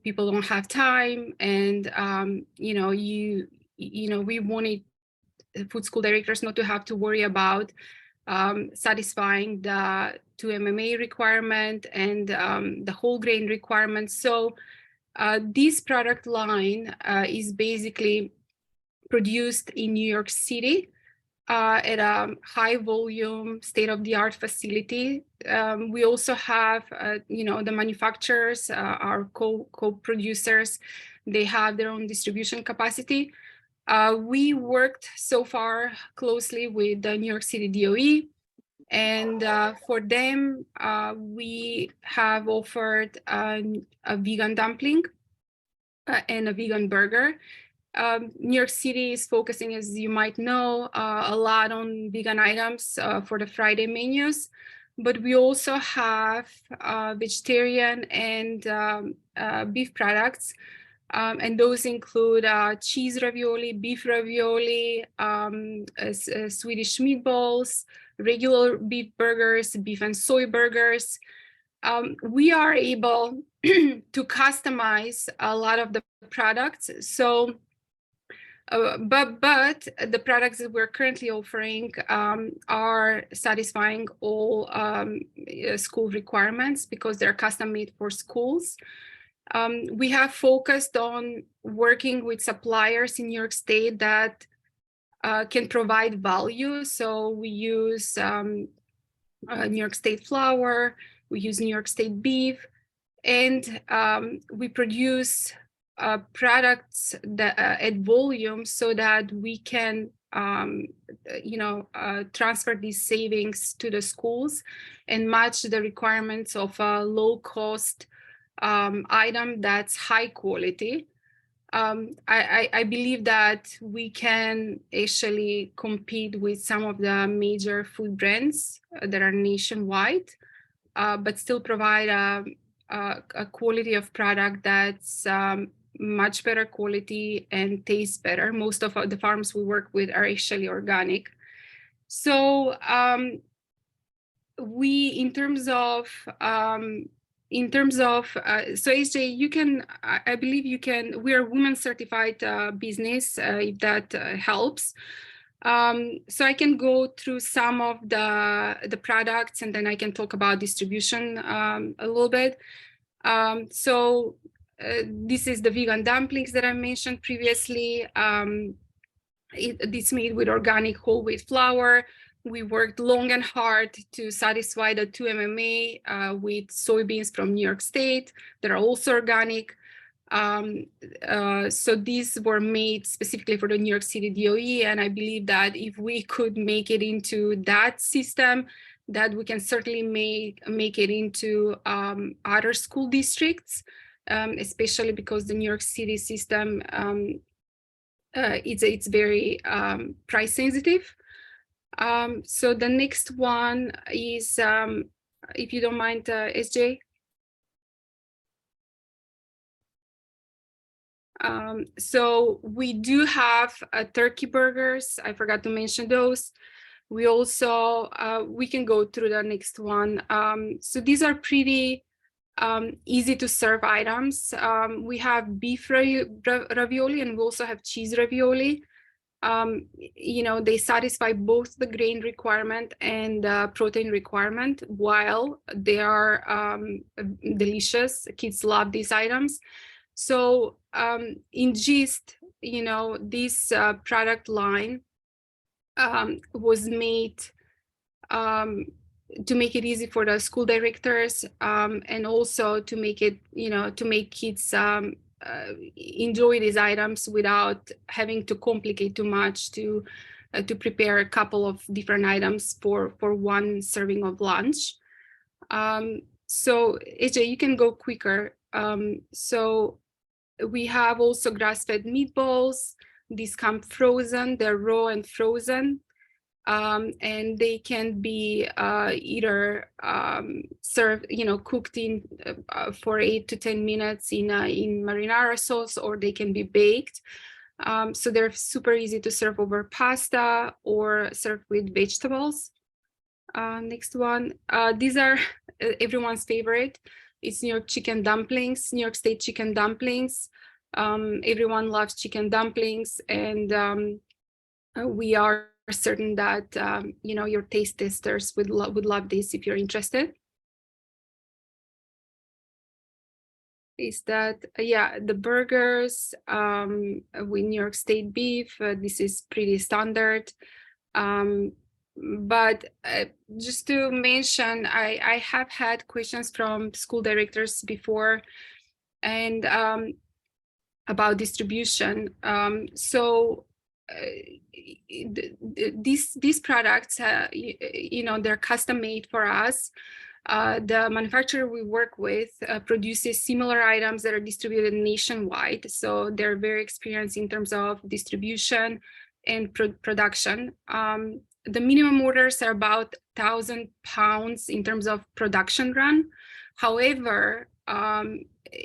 People don't have time, and we wanted food school directors not to have to worry about satisfying the 2 MMA requirement and the whole grain requirement. So this product line is basically produced in New York City at a high volume, state-of-the-art facility. We also have, the manufacturers, our co-producers, they have their own distribution capacity. We worked so far closely with the New York City DOE, and for them, we have offered a vegan dumpling and a vegan burger. New York City is focusing, as you might know, a lot on vegan items for the Friday menus, but we also have vegetarian and beef products. And those include cheese ravioli, beef ravioli, Swedish meatballs, regular beef burgers, beef and soy burgers. We are able to customize a lot of the products. So, but the products that we're currently offering are satisfying all school requirements because they're custom made for schools. We have focused on working with suppliers in New York State that can provide value. So we use New York State flour, we use New York State beef, and we produce products that at volume so that we can transfer these savings to the schools and match the requirements of a low cost item that's high quality. I believe that we can actually compete with some of the major food brands that are nationwide, but still provide a quality of product that's much better quality and tastes better. Most of the farms we work with are actually organic. So in terms of so AJ, you can, I believe you can, we are women certified business, if that helps. So I can go through some of the products, and then I can talk about distribution a little bit. So this is the vegan dumplings that I mentioned previously. It's made with organic whole wheat flour. We worked long and hard to satisfy the 2 MMA with soybeans from New York State that are also organic. So these were made specifically for the New York City DOE, and I believe that if we could make it into that system, that we can certainly make it into other school districts, especially because the New York City system it's very price sensitive. So the next one is, if you don't mind, SJ. So we do have turkey burgers. I forgot to mention those. We also, we can go through the next one. So these are pretty easy to serve items. We have beef ravioli, and we also have cheese ravioli. You know, they satisfy both the grain requirement and protein requirement, while they are delicious. Kids love these items. So in gist, you know, this product line was made to make it easy for the school directors, and also to make it, you know, to make kids enjoy these items without having to complicate too much to prepare a couple of different items for one serving of lunch. So AJ, you can go quicker. So we have also grass-fed meatballs. These come frozen, they're raw and frozen. And they can be either served, you know, cooked in for 8 to 10 minutes in marinara sauce, or they can be baked. So they're super easy to serve over pasta or serve with vegetables. Next one, these are everyone's favorite. It's New York chicken dumplings, New York State chicken dumplings. Everyone loves chicken dumplings, and we are certain that you know, your taste testers would love this if you're interested. Is that yeah, the burgers with New York State beef. This is pretty standard. But just to mention, I have had questions from school directors before, and about distribution. So these products, you know, they're custom made for us. The manufacturer we work with produces similar items that are distributed nationwide. So they're very experienced in terms of distribution and production. The minimum orders are about 1,000 pounds in terms of production run. However,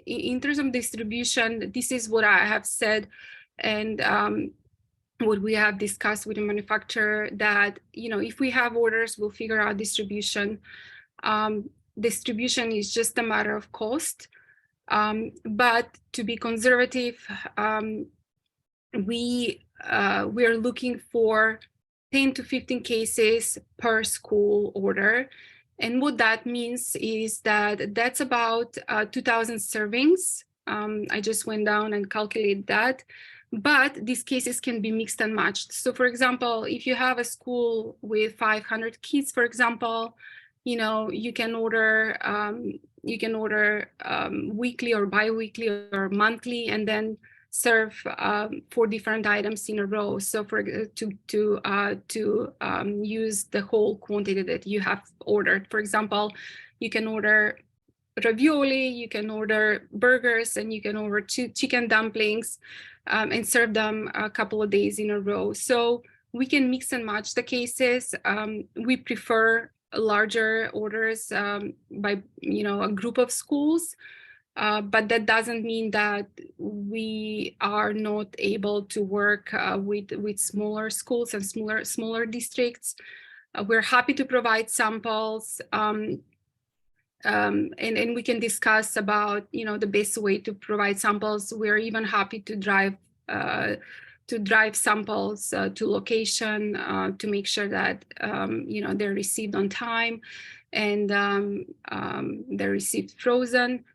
in terms of distribution, this is what I have said, and what we have discussed with the manufacturer, that, you know, if we have orders, we'll figure out distribution. Distribution is just a matter of cost. But to be conservative, we are looking for 10 to 15 cases per school order. And what that means is that that's about 2,000 servings. I just went down and calculated that. But these cases can be mixed and matched. So for example, if you have a school with 500 kids, for example, you know, you can order weekly or bi-weekly or monthly, and then serve 4 different items in a row. So to use the whole quantity that you have ordered. For example, you can order ravioli, you can order burgers, and you can order chicken dumplings and serve them a couple of days in a row. So we can mix and match the cases. We prefer larger orders by a group of schools, but that doesn't mean that we are not able to work with smaller schools and smaller districts. We're happy to provide samples, and we can discuss about the best way to provide samples. We're even happy to drive samples to location to make sure that they're received on time and they're received frozen,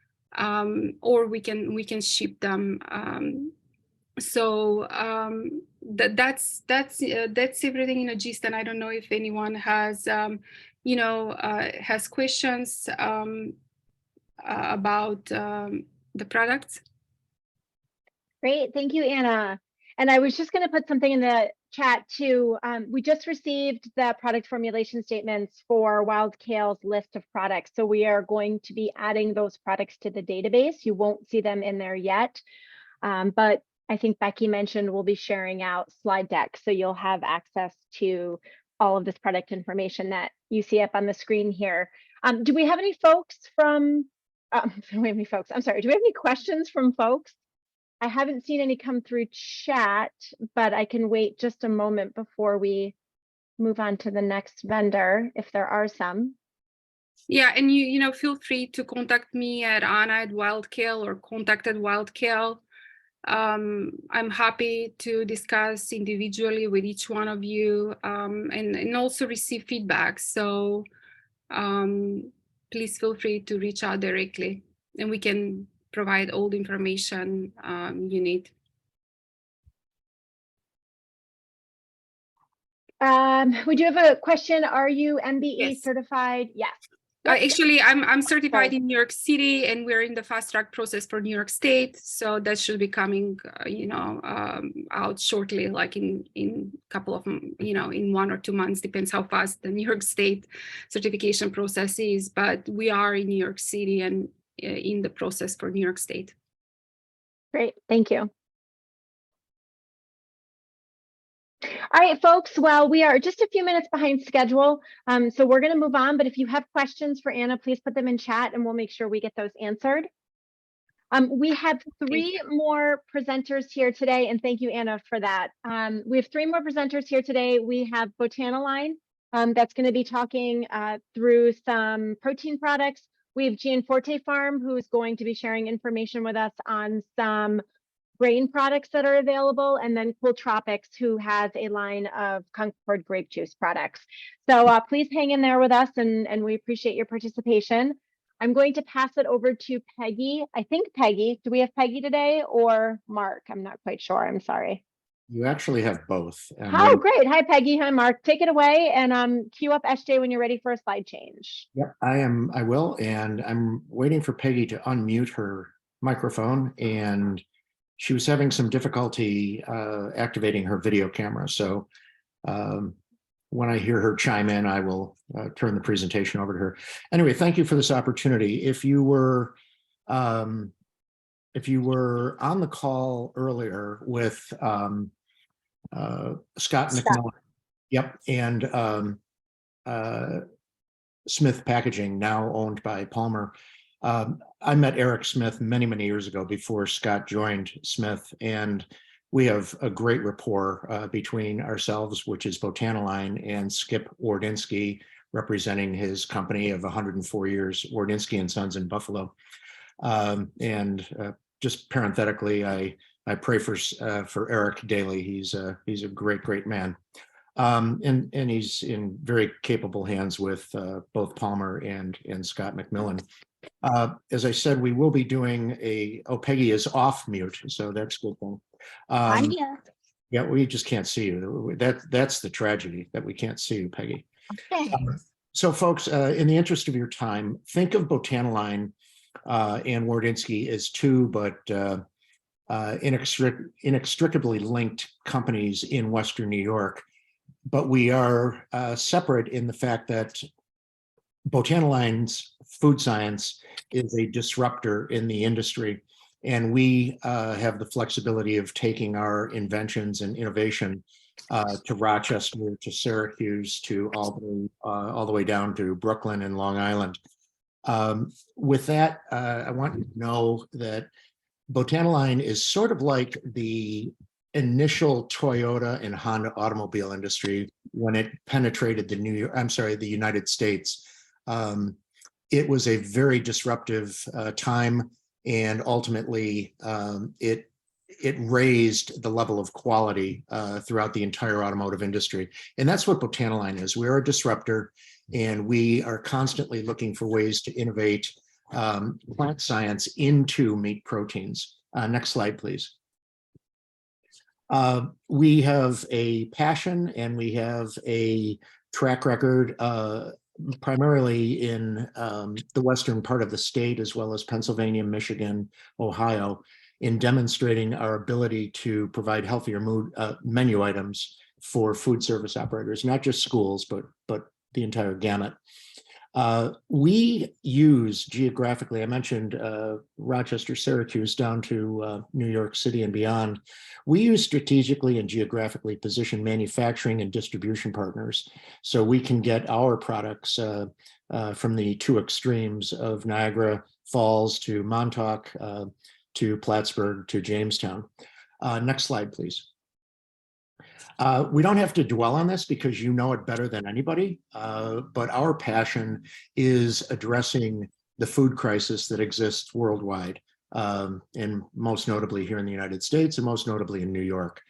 or we can ship them. That's everything in a gist. And I don't know if anyone has has questions about the products. Great, thank you, Anna. And I was just going to put something in the chat too. We just received the product formulation statements for Wildkale's list of products. So we are going to be adding those products to the database. You won't see them in there yet, but I think Becky mentioned we'll be sharing out slide decks. So you'll have access to all of this product information that you see up on the screen here. Do we have any folks from, do we have any folks? I'm sorry, do we have any questions from folks? I haven't seen any come through chat, but I can wait just a moment before we move on to the next vendor, if there are some. Yeah, and you feel free to contact me at Anna@Wildkale or contact@Wildkale. I'm happy to discuss individually with each one of you, and also receive feedback. So please feel free to reach out directly, and we can provide all the information you need. We do have a question. Are you MBE Yes. certified? Yes. Actually, I'm certified in New York City, and we're in the fast track process for New York State. So that should be coming, out shortly, like in couple of, in 1 or 2 months, depends how fast the New York State certification process is. But we are in New York City and in the process for New York State. Great, thank you. All right, folks, well, we are just a few minutes behind schedule, so we're going to move on, but if you have questions for Anna, please put them in chat and we'll make sure we get those answered. We have 3 more presenters here today, and thank you, Anna, for that. We have 3 more presenters here today. We have Botaniline, that's going to be talking through some protein products. We have Gianforte Farm, who's going to be sharing information with us on some grain products that are available, and then Tropics, who has a line of Concord grape juice products. So please hang in there with us, and we appreciate your participation. I'm going to pass it over to Peggy. I think Peggy, do we have Peggy today or Mark? I'm not quite sure, I'm sorry. You actually have both. Oh, great. Hi, Peggy. Hi, Mark. Take it away and cue up SJ when you're ready for a slide change. Yep, I will. And I'm waiting for Peggy to unmute her microphone, and she was having some difficulty activating her video camera. So when I hear her chime in, I will turn the presentation over to her. Anyway, thank you for this opportunity. If you were on the call earlier with Scott McMillan, yep, and Smith Packaging, now owned by Palmer. I met Eric Smith many, many years ago before Scott joined Smith, and we have a great rapport between ourselves, which is Botaniline, and Skip Wardynski, representing his company of 104 years, Wardynski and Sons in Buffalo. Just parenthetically, I pray for Eric daily. He's a great, great man. And he's in very capable hands with both Palmer and Scott McMillan. As I said, we will be doing Peggy is off mute, so that's a good thing. I'm here. Yeah, we just can't see you. That's the tragedy, that we can't see you, Peggy. Okay. So folks, in the interest of your time, think of Botaniline and Wardynski as 2, but inextricably linked companies in Western New York. But we are separate in the fact that Botaniline's food science is a disruptor in the industry. And we have the flexibility of taking our inventions and innovation to Rochester, to Syracuse, to Albany, all the way down to Brooklyn and Long Island. With that, I want you to know that Botaniline is sort of like the initial Toyota and Honda automobile industry when it penetrated the United States. It was a very disruptive time, and ultimately it raised the level of quality throughout the entire automotive industry. And that's what Botaniline is. We're a disruptor, and we are constantly looking for ways to innovate plant science into meat proteins. Next slide, please. We have a passion and we have a track record primarily in the western part of the state, as well as Pennsylvania, Michigan, Ohio, in demonstrating our ability to provide healthier menu items for food service operators, not just schools, but the entire gamut. We use geographically, I mentioned Rochester, Syracuse, down to New York City and beyond. We use strategically and geographically positioned manufacturing and distribution partners so we can get our products from the two extremes of Niagara Falls to Montauk to Plattsburgh to Jamestown. Next slide, please. We don't have to dwell on this because you know it better than anybody, but our passion is addressing the food crisis that exists worldwide, and most notably here in the United States and most notably in New York.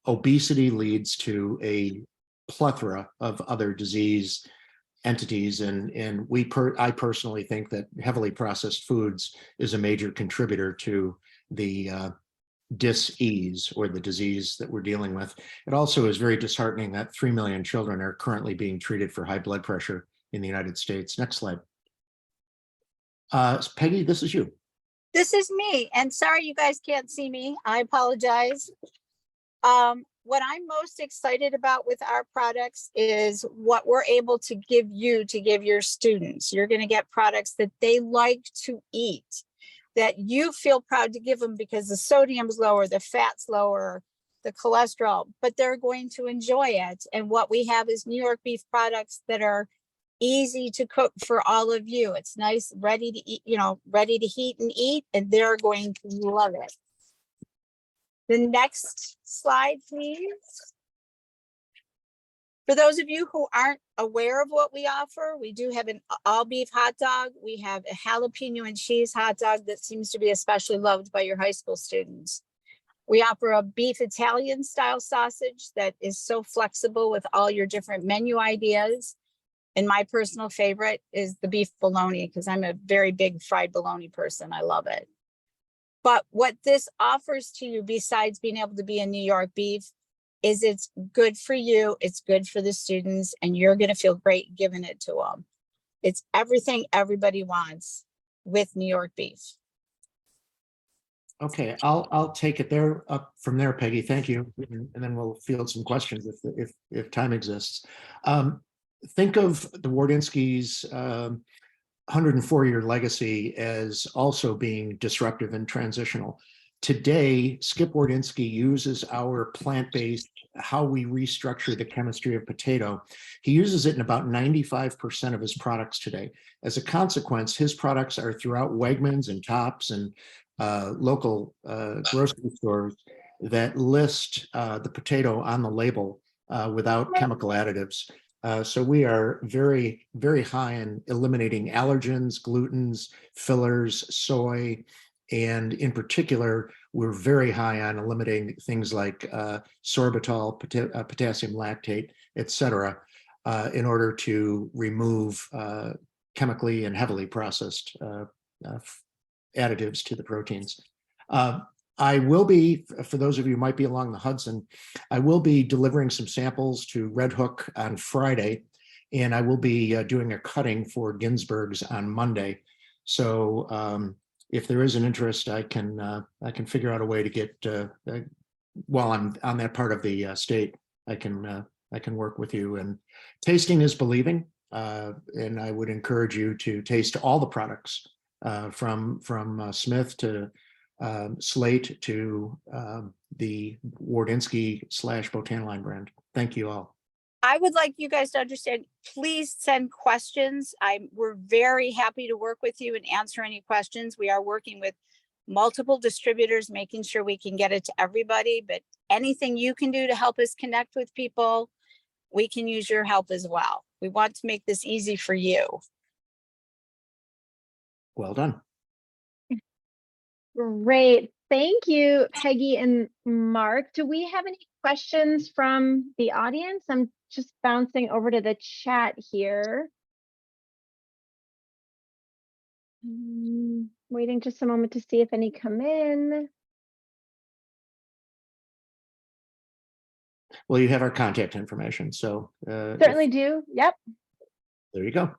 Obesity leads to a plethora of other disease entities, and I personally think that heavily processed foods is a major contributor to the dis-ease or the disease that we're dealing with. It also is very disheartening that 3 million children are currently being treated for high blood pressure in the United States. Next slide. Peggy, this is you. This is me, and sorry you guys can't see me. I apologize. What I'm most excited about with our products is what we're able to give your students. You're going to get products that they like to eat, that you feel proud to give them because the sodium's lower, the fat's lower, the cholesterol, but they're going to enjoy it. And what we have is New York beef products that are easy to cook for all of you. It's nice, ready to eat, ready to heat and eat, and they're going to love it. The next slide, please. For those of you who aren't aware of what we offer, we do have an all beef hot dog. We have a jalapeno and cheese hot dog that seems to be especially loved by your high school students. We offer a beef Italian style sausage that is so flexible with all your different menu ideas. And my personal favorite is the beef bologna because I'm a very big fried bologna person. I love it. But what this offers to you, besides being able to be a New York beef, is it's good for you, it's good for the students, and you're going to feel great giving it to them. It's everything everybody wants with New York beef. Okay, I'll take it there up from there, Peggy. Thank you, and then we'll field some questions if time exists. Think of the Wardynski's 104-year legacy as also being disruptive and transitional. Today, Skip Wardynski uses our plant-based, how we restructure the chemistry of potato. He uses it in about 95% of his products today. As a consequence, his products are throughout Wegmans and Tops and local grocery stores that list the potato on the label without chemical additives. So we are very, very high in eliminating allergens, glutens, fillers, soy, and in particular, we're very high on eliminating things like sorbitol, potassium lactate, et cetera, in order to remove chemically and heavily processed additives to the proteins. I will be, for those of you who might be along the Hudson, I will be delivering some samples to Red Hook on Friday, and I will be doing a cutting for Ginsberg's on Monday. So if there is an interest, I can figure out a way to get, while I'm on that part of the state, I can work with you. And tasting is believing, and I would encourage you to taste all the products from Smith to Slate to the Wardynski / Botaniline brand. Thank you all. I would like you guys to understand, please send questions. We're very happy to work with you and answer any questions. We are working with multiple distributors, making sure we can get it to everybody, but anything you can do to help us connect with people, we can use your help as well. We want to make this easy for you. Well done. Great. Thank you, Peggy and Mark. Do we have any questions from the audience? I'm just bouncing over to the chat here. Waiting just a moment to see if any come in. Well, you have our contact information, so Certainly do. Yep. there you go.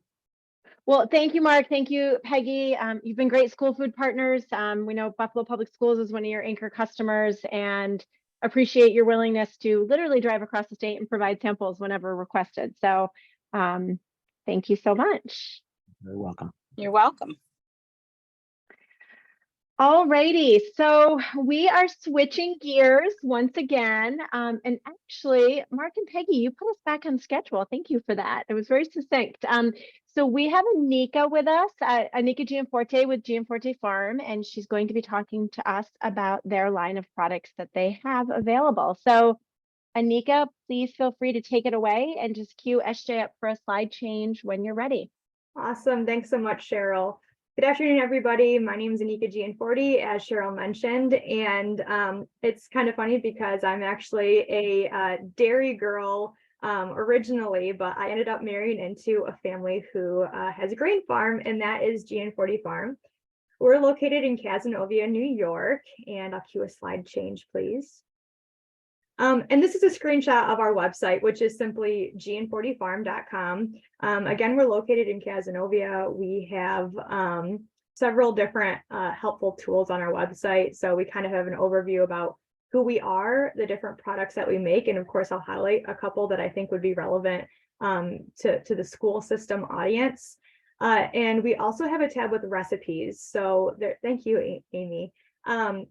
Well, thank you, Mark. Thank you, Peggy. You've been great school food partners. We know Buffalo Public Schools is one of your anchor customers and appreciate your willingness to literally drive across the state and provide samples whenever requested. So thank you so much. You're welcome. You're welcome. Alrighty, so we are switching gears once again. And actually, Mark and Peggy, you put us back on schedule. Thank you for that. It was very succinct. So we have Anika with us, Anika Gianforte with Gianforte Farm, and she's going to be talking to us about their line of products that they have available. So Anika, please feel free to take it away and just cue SJ up for a slide change when you're ready. Awesome. Thanks so much, Cheryl. Good afternoon, everybody. My name is Anika Gianforte, as Cheryl mentioned, and it's kind of funny because I'm actually a dairy girl originally, but I ended up marrying into a family who has a grain farm, and that is Gianforte Farm. We're located in Cazenovia, New York, and I'll cue a slide change, please. And this is a screenshot of our website, which is simply gianfortefarm.com. Again, we're located in Cazenovia. We have several different helpful tools on our website. So we kind of have an overview about who we are, the different products that we make. And of course, I'll highlight a couple that I think would be relevant to the school system audience. And we also have a tab with recipes. So there, thank you, Amy.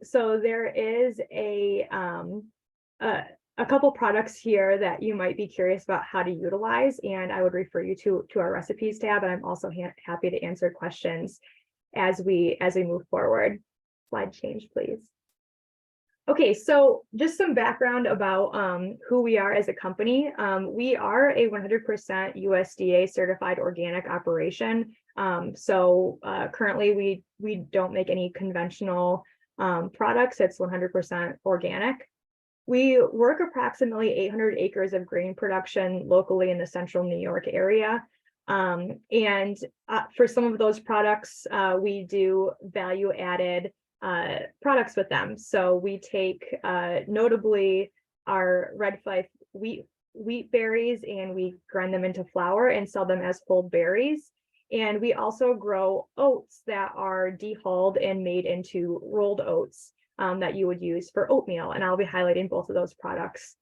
So there is a couple products here that you might be curious about how to utilize, and I would refer you to our recipes tab, and I'm also happy to answer questions as we move forward. Slide change, please. Okay, so just some background about who we are as a company. We are a 100% USDA certified organic operation. So currently we don't make any conventional products. It's 100% organic. We work approximately 800 acres of grain production locally in the central New York area. And for some of those products, we do value added products with them. So we take notably our red Fife wheat berries and we grind them into flour and sell them as whole berries. And we also grow oats that are dehulled and made into rolled oats that you would use for oatmeal. And I'll be highlighting both of those products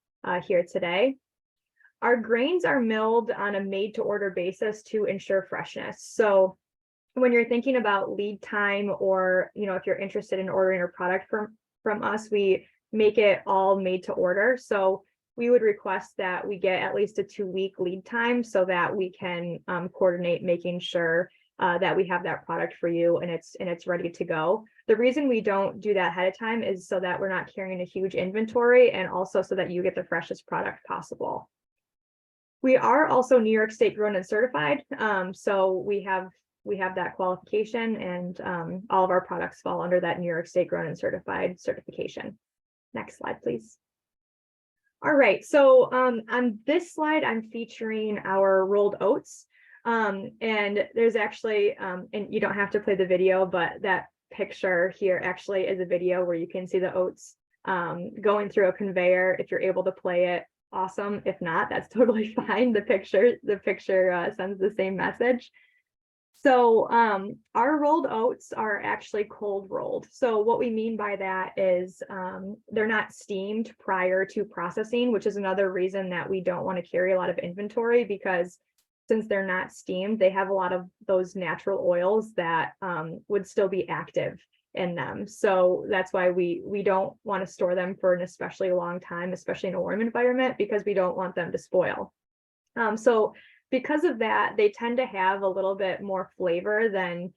here today. Our grains are milled on a made to order basis to ensure freshness. So when you're thinking about lead time, or if you're interested in ordering a product from us, we make it all made to order. So we would request that we get at least a 2-week lead time so that we can coordinate making sure that we have that product for you and it's ready to go. The reason we don't do that ahead of time is so that we're not carrying a huge inventory, and also so that you get the freshest product possible. We are also New York State grown and certified. So we have that qualification, and all of our products fall under that New York State grown and certified certification. Next slide, please. All right, so on this slide, I'm featuring our rolled oats. And there's actually, and you don't have to play the video, but that picture here actually is a video where you can see the oats going through a conveyor. If you're able to play it, awesome. If not, that's totally fine. The picture sends the same message. So our rolled oats are actually cold rolled. So what we mean by that is they're not steamed prior to processing, which is another reason that we don't want to carry a lot of inventory, because since they're not steamed, they have a lot of those natural oils that would still be active in them. So that's why we don't want to store them for an especially long time, especially in a warm environment, because we don't want them to spoil. So because of that, they tend to have a little bit more flavor than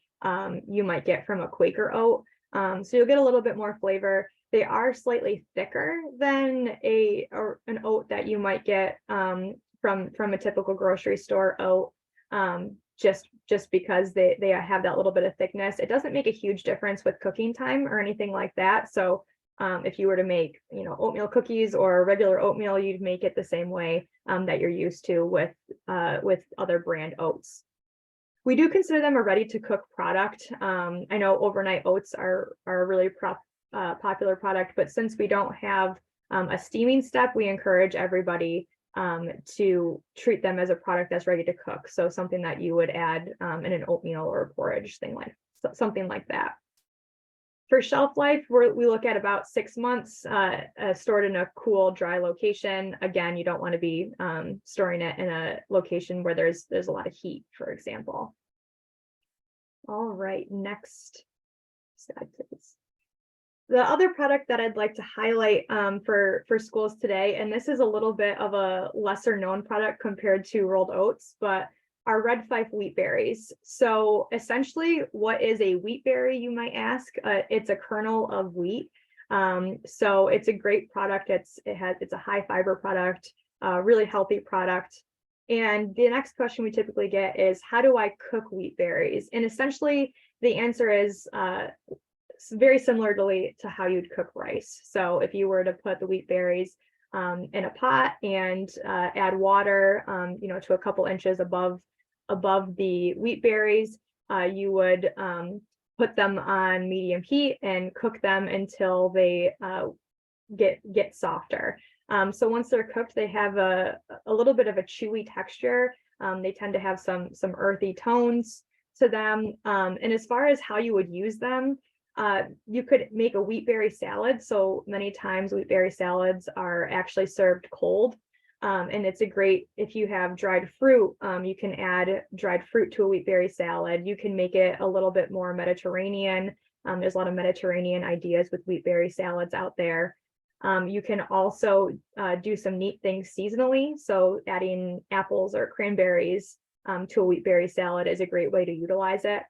you might get from a Quaker oat. So you'll get a little bit more flavor. They are slightly thicker than an oat that you might get from a typical grocery store oat, just because they have that little bit of thickness. It doesn't make a huge difference with cooking time or anything like that. So if you were to make, oatmeal cookies or regular oatmeal, you'd make it the same way that you're used to with other brand oats. We do consider them a ready to cook product. I know overnight oats are a really popular product, but since we don't have a steaming step, we encourage everybody to treat them as a product that's ready to cook. So something that you would add in an oatmeal or a porridge something like that. For shelf life, we look at about 6 months, stored in a cool, dry location. Again, you don't want to be storing it in a location where there's a lot of heat, for example. All right, next slide, please. The other product that I'd like to highlight for schools today, and this is a little bit of a lesser known product compared to rolled oats, but are red fife wheat berries. So essentially, what is a wheat berry, you might ask? It's a kernel of wheat. So it's a great product. It's a high fiber product, really healthy product. And the next question we typically get is, how do I cook wheat berries? And essentially, the answer is very similar to how you'd cook rice. So if you were to put the wheat berries in a pot and add water, to a couple inches above the wheat berries, you would put them on medium heat and cook them until they get softer. So once they're cooked, they have a little bit of a chewy texture. They tend to have some earthy tones to them. And as far as how you would use them, you could make a wheat berry salad. So many times wheat berry salads are actually served cold. And it's a great, if you have dried fruit, you can add dried fruit to a wheat berry salad. You can make it a little bit more Mediterranean. There's a lot of Mediterranean ideas with wheat berry salads out there. You can also do some neat things seasonally. So adding apples or cranberries to a wheat berry salad is a great way to utilize it.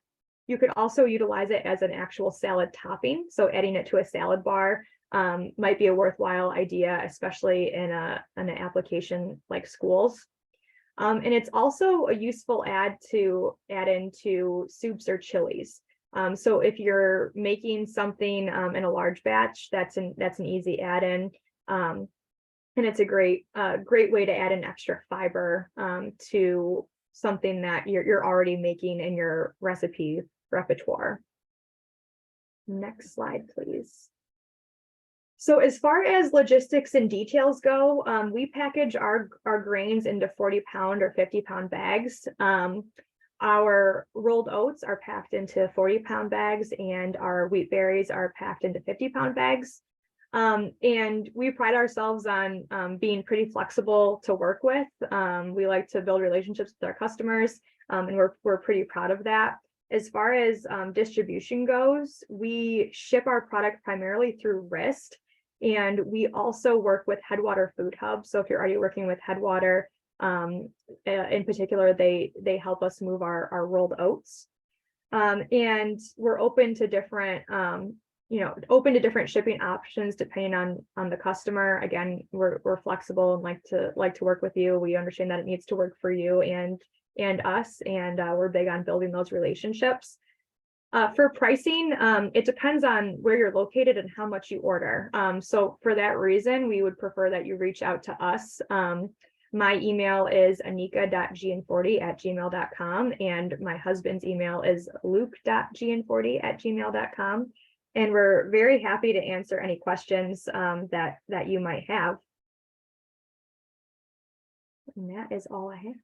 You could also utilize it as an actual salad topping. So adding it to a salad bar might be a worthwhile idea, especially in an application like schools. And it's also a useful add into soups or chilies. So if you're making something in a large batch, that's an easy add-in. And it's a great way to add an extra fiber to something that you're already making in your recipe repertoire. Next slide, please. So as far as logistics and details go, we package our grains into 40-pound or 50-pound bags. Our rolled oats are packed into 40-pound bags, and our wheat berries are packed into 50-pound bags. And we pride ourselves on being pretty flexible to work with. We like to build relationships with our customers, and we're pretty proud of that. As far as distribution goes, we ship our product primarily through Wrist, and we also work with Headwater Food Hub. So if you're already working with Headwater, in particular, they help us move our rolled oats. And we're open to different shipping options depending on the customer. Again, we're flexible and like to work with you. We understand that it needs to work for you and us, and we're big on building those relationships. For pricing, it depends on where you're located and how much you order. So for that reason, we would prefer that you reach out to us. My email is anika.gianforte@gmail.com, and my husband's email is luke.gianforte@gmail.com. And we're very happy to answer any questions that you might have. And that is all I have.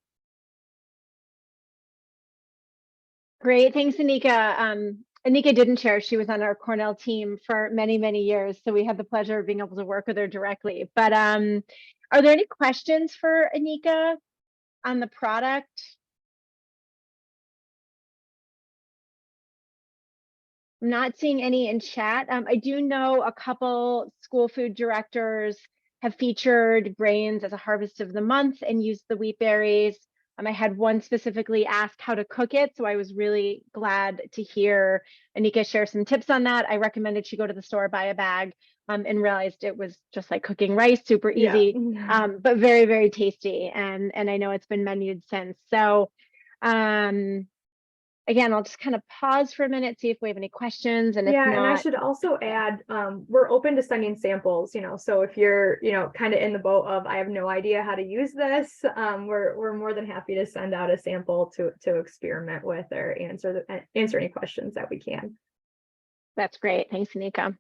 Great, thanks, Anika. Anika didn't share, she was on our Cornell team for many, many years, so we had the pleasure of being able to work with her directly. But are there any questions for Anika on the product? I'm not seeing any in chat. I do know a couple school food directors have featured grains as a harvest of the month and used the wheat berries. I had one specifically ask how to cook it, so I was really glad to hear Anika share some tips on that. I recommended she go to the store, buy a bag, and realized it was just like cooking rice, super easy, but very, very tasty. And I know it's been menued since. So again, I'll just kind of pause for a minute, see if we have any questions. And if Yeah, and I not, should also add, we're open to sending samples, so if you're, kind of in the boat of, I have no idea how to use this, we're more than happy to send out a sample to experiment with or answer any questions that we can. that's great. Thanks, Anika.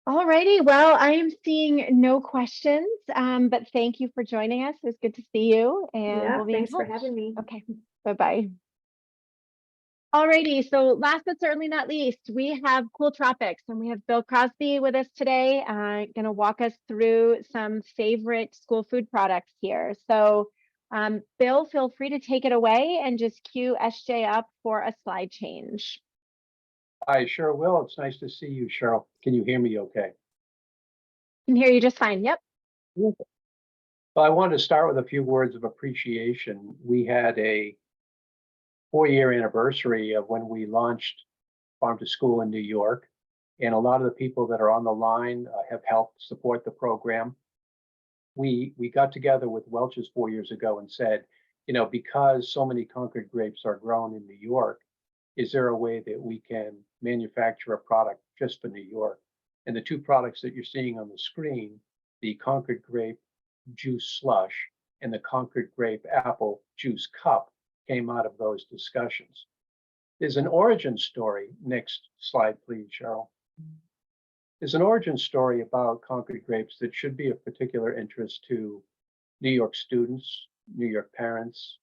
All righty, well, I am seeing no questions, but thank you for joining us. It was good to see you, and Yeah, we'll be in thanks for touch. having me. Okay, bye-bye. All righty, so last but certainly not least, we have Cool Tropics, and we have Bill Crosby with us today, gonna walk us through some favorite school food products here. So Bill, feel free to take it away and just cue SJ up for a slide change. I sure will. It's nice to see you, Cheryl. Can you hear me okay? Can hear you just fine, yep. Well, I wanted to start with a few words of appreciation. We had a 4-year anniversary of when we launched Farm to School in New York, and a lot of the people that are on the line have helped support the program. We got together with Welch's 4 years ago and said, because so many Concord grapes are grown in New York, is there a way that we can manufacture a product just for New York? And the two products that you're seeing on the screen, the Concord grape juice slush and the Concord grape apple juice cup, came out of those discussions. There's an origin story. Next slide, please, Cheryl. There's an origin story about Concord grapes that should be of particular interest to New York students, New York parents,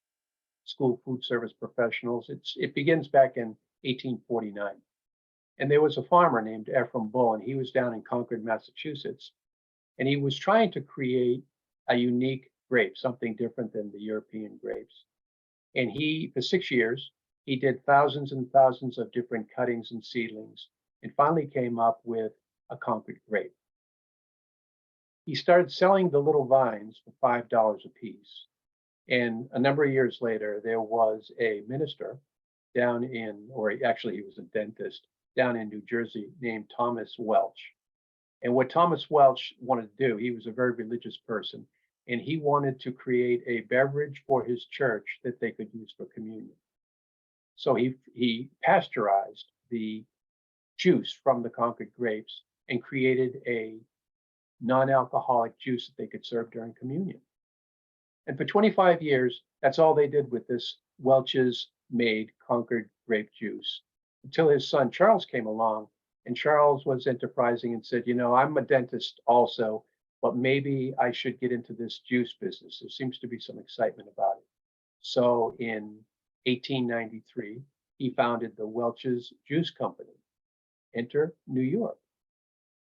school food service professionals. It begins back in 1849. And there was a farmer named Ephraim Bull, and he was down in Concord, Massachusetts. And he was trying to create a unique grape, something different than the European grapes. And for 6 years, he did thousands and thousands of different cuttings and seedlings, and finally came up with a Concord grape. He started selling the little vines for $5 a piece. And a number of years later, there was a minister down in, or actually he was a dentist down in New Jersey named Thomas Welch. And what Thomas Welch wanted to do, he was a very religious person, and he wanted to create a beverage for his church that they could use for communion. So he pasteurized the juice from the Concord grapes and created a non-alcoholic juice that they could serve during communion. And for 25 years, that's all they did with this Welch's made Concord grape juice, until his son Charles came along. And Charles was enterprising and said, I'm a dentist also, but maybe I should get into this juice business. There seems to be some excitement about it. So in 1893, he founded the Welch's Juice Company, enter New York.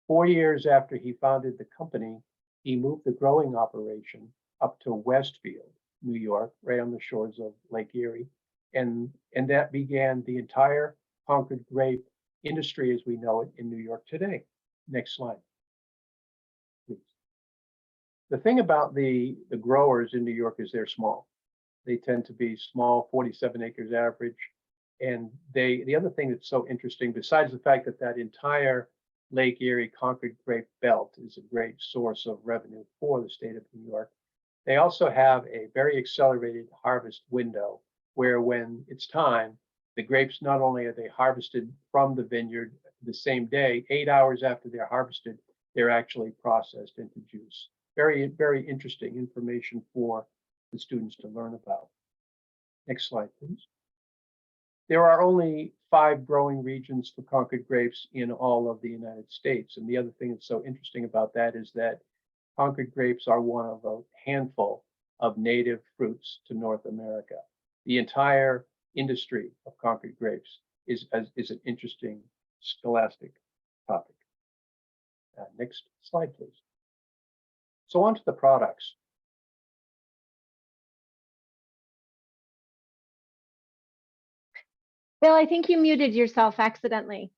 4 years after he founded the company, he moved the growing operation up to Westfield, New York, right on the shores of Lake Erie. And that began the entire Concord grape industry as we know it in New York today. Next slide, please. The thing about the growers in New York is they're small. They tend to be small, 47 acres average. And the other thing that's so interesting, besides the fact that that entire Lake Erie Concord grape belt is a great source of revenue for the state of New York, they also have a very accelerated harvest window where when it's time, the grapes, not only are they harvested from the vineyard the same day, 8 hours after they're harvested, they're actually processed into juice. Very, very interesting information for the students to learn about. Next slide, please. There are only 5 growing regions for Concord grapes in all of the United States. And the other thing that's so interesting about that is that Concord grapes are one of a handful of native fruits to North America. The entire industry of Concord grapes is an interesting scholastic topic. Next slide, please. So on to the products. Bill, I think you muted yourself accidentally.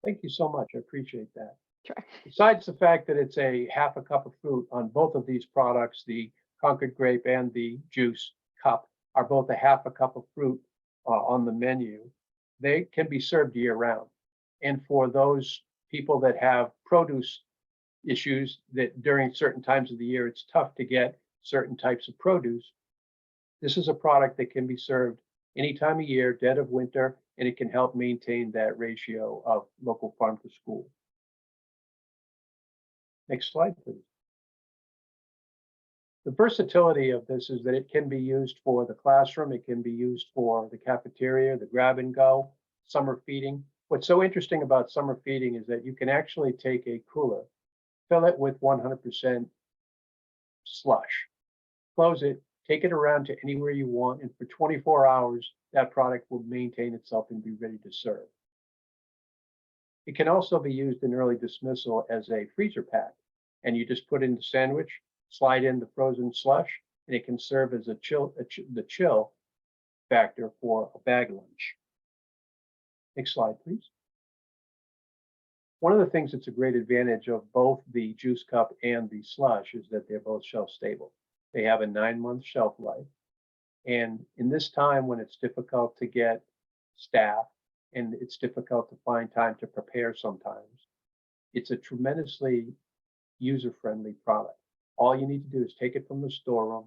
Thank you so much. I appreciate that. Sure. Besides the fact that it's a half a cup of fruit on both of these products, the Concord grape and the juice cup are both a half a cup of fruit on the menu. They can be served year round. And for those people that have produce issues that during certain times of the year, it's tough to get certain types of produce. This is a product that can be served any time of year, dead of winter, and it can help maintain that ratio of local farm to school. Next slide, please. The versatility of this is that it can be used for the classroom, it can be used for the cafeteria, the grab and go, summer feeding. What's so interesting about summer feeding is that you can actually take a cooler, fill it with 100% slush, close it, take it around to anywhere you want, and for 24 hours, that product will maintain itself and be ready to serve. It can also be used in early dismissal as a freezer pack, and you just put in the sandwich, slide in the frozen slush, and it can serve as the chill factor for a bag lunch. Next slide, please. One of the things that's a great advantage of both the juice cup and the slush is that they're both shelf stable. They have a 9-month shelf life. And in this time when it's difficult to get staff and it's difficult to find time to prepare sometimes, it's a tremendously user-friendly product. All you need to do is take it from the storeroom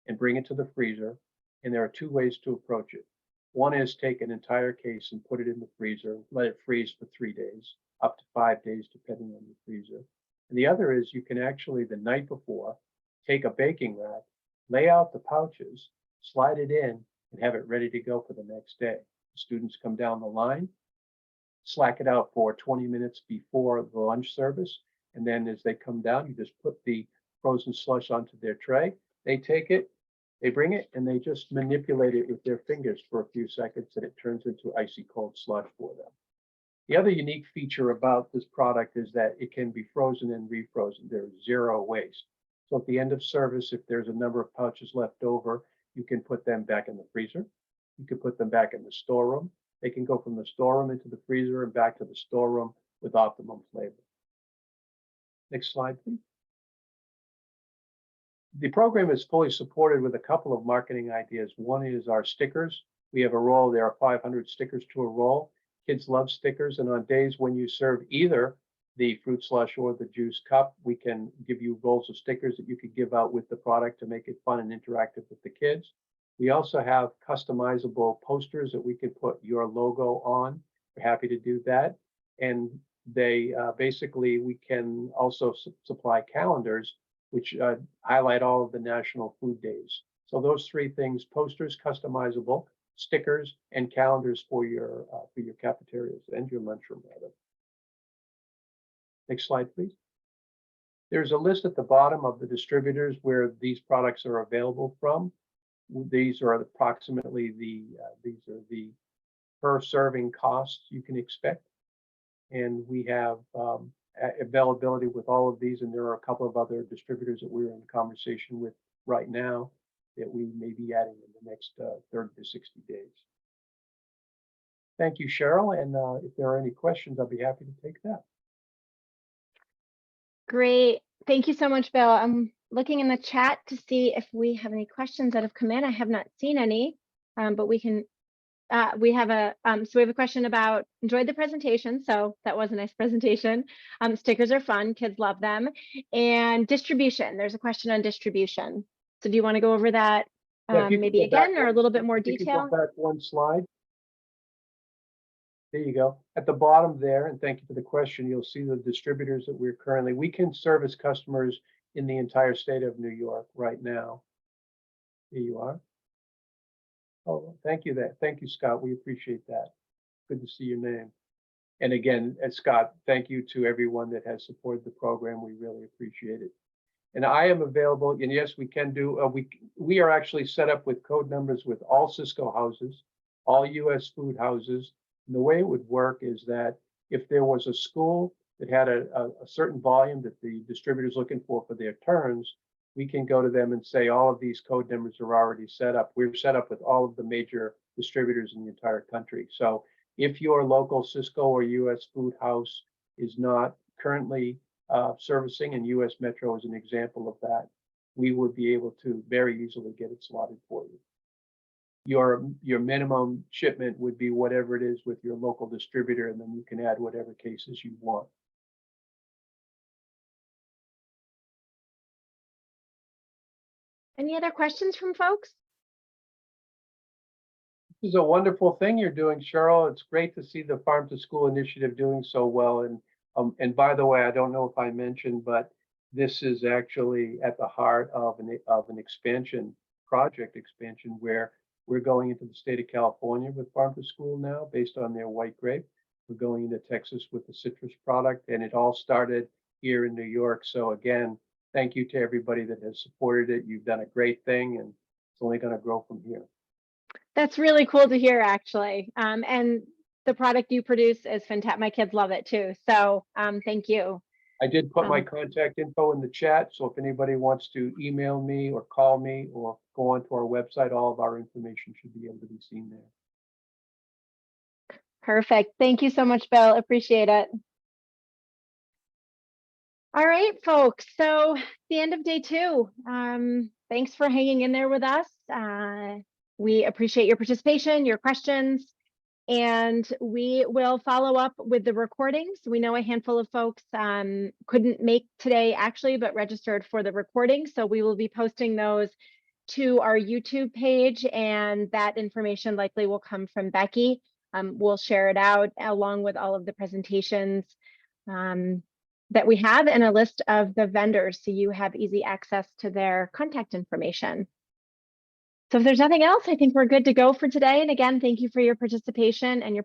and bring it to the freezer. And there are 2 ways to approach it. One is take an entire case and put it in the freezer, let it freeze for 3 days, up to 5 days, depending on the freezer. And the other is you can actually, the night before, take a baking rack, lay out the pouches, slide it in, and have it ready to go for the next day. Students come down the line, slack it out for 20 minutes before the lunch service. And then as they come down, you just put the frozen slush onto their tray. They take it, they bring it, and they just manipulate it with their fingers for a few seconds, and it turns into icy cold slush for them. The other unique feature about this product is that it can be frozen and refrozen. There's 0 waste. So at the end of service, if there's a number of pouches left over, you can put them back in the freezer. You can put them back in the storeroom. They can go from the storeroom into the freezer and back to the storeroom with optimum flavor. Next slide, please. The program is fully supported with a couple of marketing ideas. One is our stickers. We have a roll. There are 500 stickers to a roll. Kids love stickers, and on days when you serve either the fruit slush or the juice cup, we can give you rolls of stickers that you could give out with the product to make it fun and interactive with the kids. We also have customizable posters that we can put your logo on. We're happy to do that. And they basically, we can also supply calendars which highlight all of the national food days. So those 3 things: posters, customizable, stickers, and calendars for your cafeterias and your lunchroom, rather. Next slide, please. There's a list at the bottom of the distributors where these products are available from. These are approximately the per serving costs you can expect. And we have availability with all of these, and there are a couple of other distributors that we're in conversation with right now that we may be adding in the next 30 to 60 days. Thank you, Cheryl, and if there are any questions, I'll be happy to take that. Great. Thank you so much, Bill. I'm looking in the chat to see if we have any questions that have come in. I have not seen any, but we can. We have a question about enjoyed the presentation. So that was a nice presentation. Stickers are fun. Kids love them. And distribution. There's a question on distribution. So do you want to go over that maybe again or a little bit more detail? Go back 1 slide. There you go. At the bottom there, and thank you for the question, you'll see the distributors that we can service customers in the entire state of New York right now. Here you are. Oh, thank you. Thank you, Scott. We appreciate that. Good to see your name. And again, Scott, thank you to everyone that has supported the program. We really appreciate it. And I am available. And yes, we can do. We are actually set up with code numbers with all Cisco houses, all U.S. food houses. And the way it would work is that if there was a school that had a certain volume that the distributor is looking for their turns, we can go to them and say, all of these code numbers are already set up. We're set up with all of the major distributors in the entire country. So if your local Cisco or US Food House is not currently servicing, and US Metro is an example of that, we would be able to very easily get it slotted for you. Your minimum shipment would be whatever it is with your local distributor, and then you can add whatever cases you want. Any other questions from folks? This is a wonderful thing you're doing, Cheryl. It's great to see the Farm to School initiative doing so well. And by the way, I don't know if I mentioned, but this is actually at the heart of an expansion expansion where we're going into the state of California with Farm to School now, based on their white grape. We're going into Texas with the citrus product, and it all started here in New York. So again, thank you to everybody that has supported it. You've done a great thing, and it's only going to grow from here. That's really cool to hear, actually. And the product you produce is fantastic. My kids love it too. So thank you. I did put my contact info in the chat. So if anybody wants to email me or call me or go onto our website, all of our information should be able to be seen there. Perfect. Thank you so much, Bill. Appreciate it. All right, folks. So the end of day 2. Thanks for hanging in there with us. We appreciate your participation, your questions, and we will follow up with the recordings. We know a handful of folks couldn't make today actually, but registered for the recording. So we will be posting those to our YouTube page, and that information likely will come from Becky. We'll share it out along with all of the presentations that we have, and a list of the vendors, so you have easy access to their contact information. So if there's nothing else, I think we're good to go for today. And again, thank you for your participation and your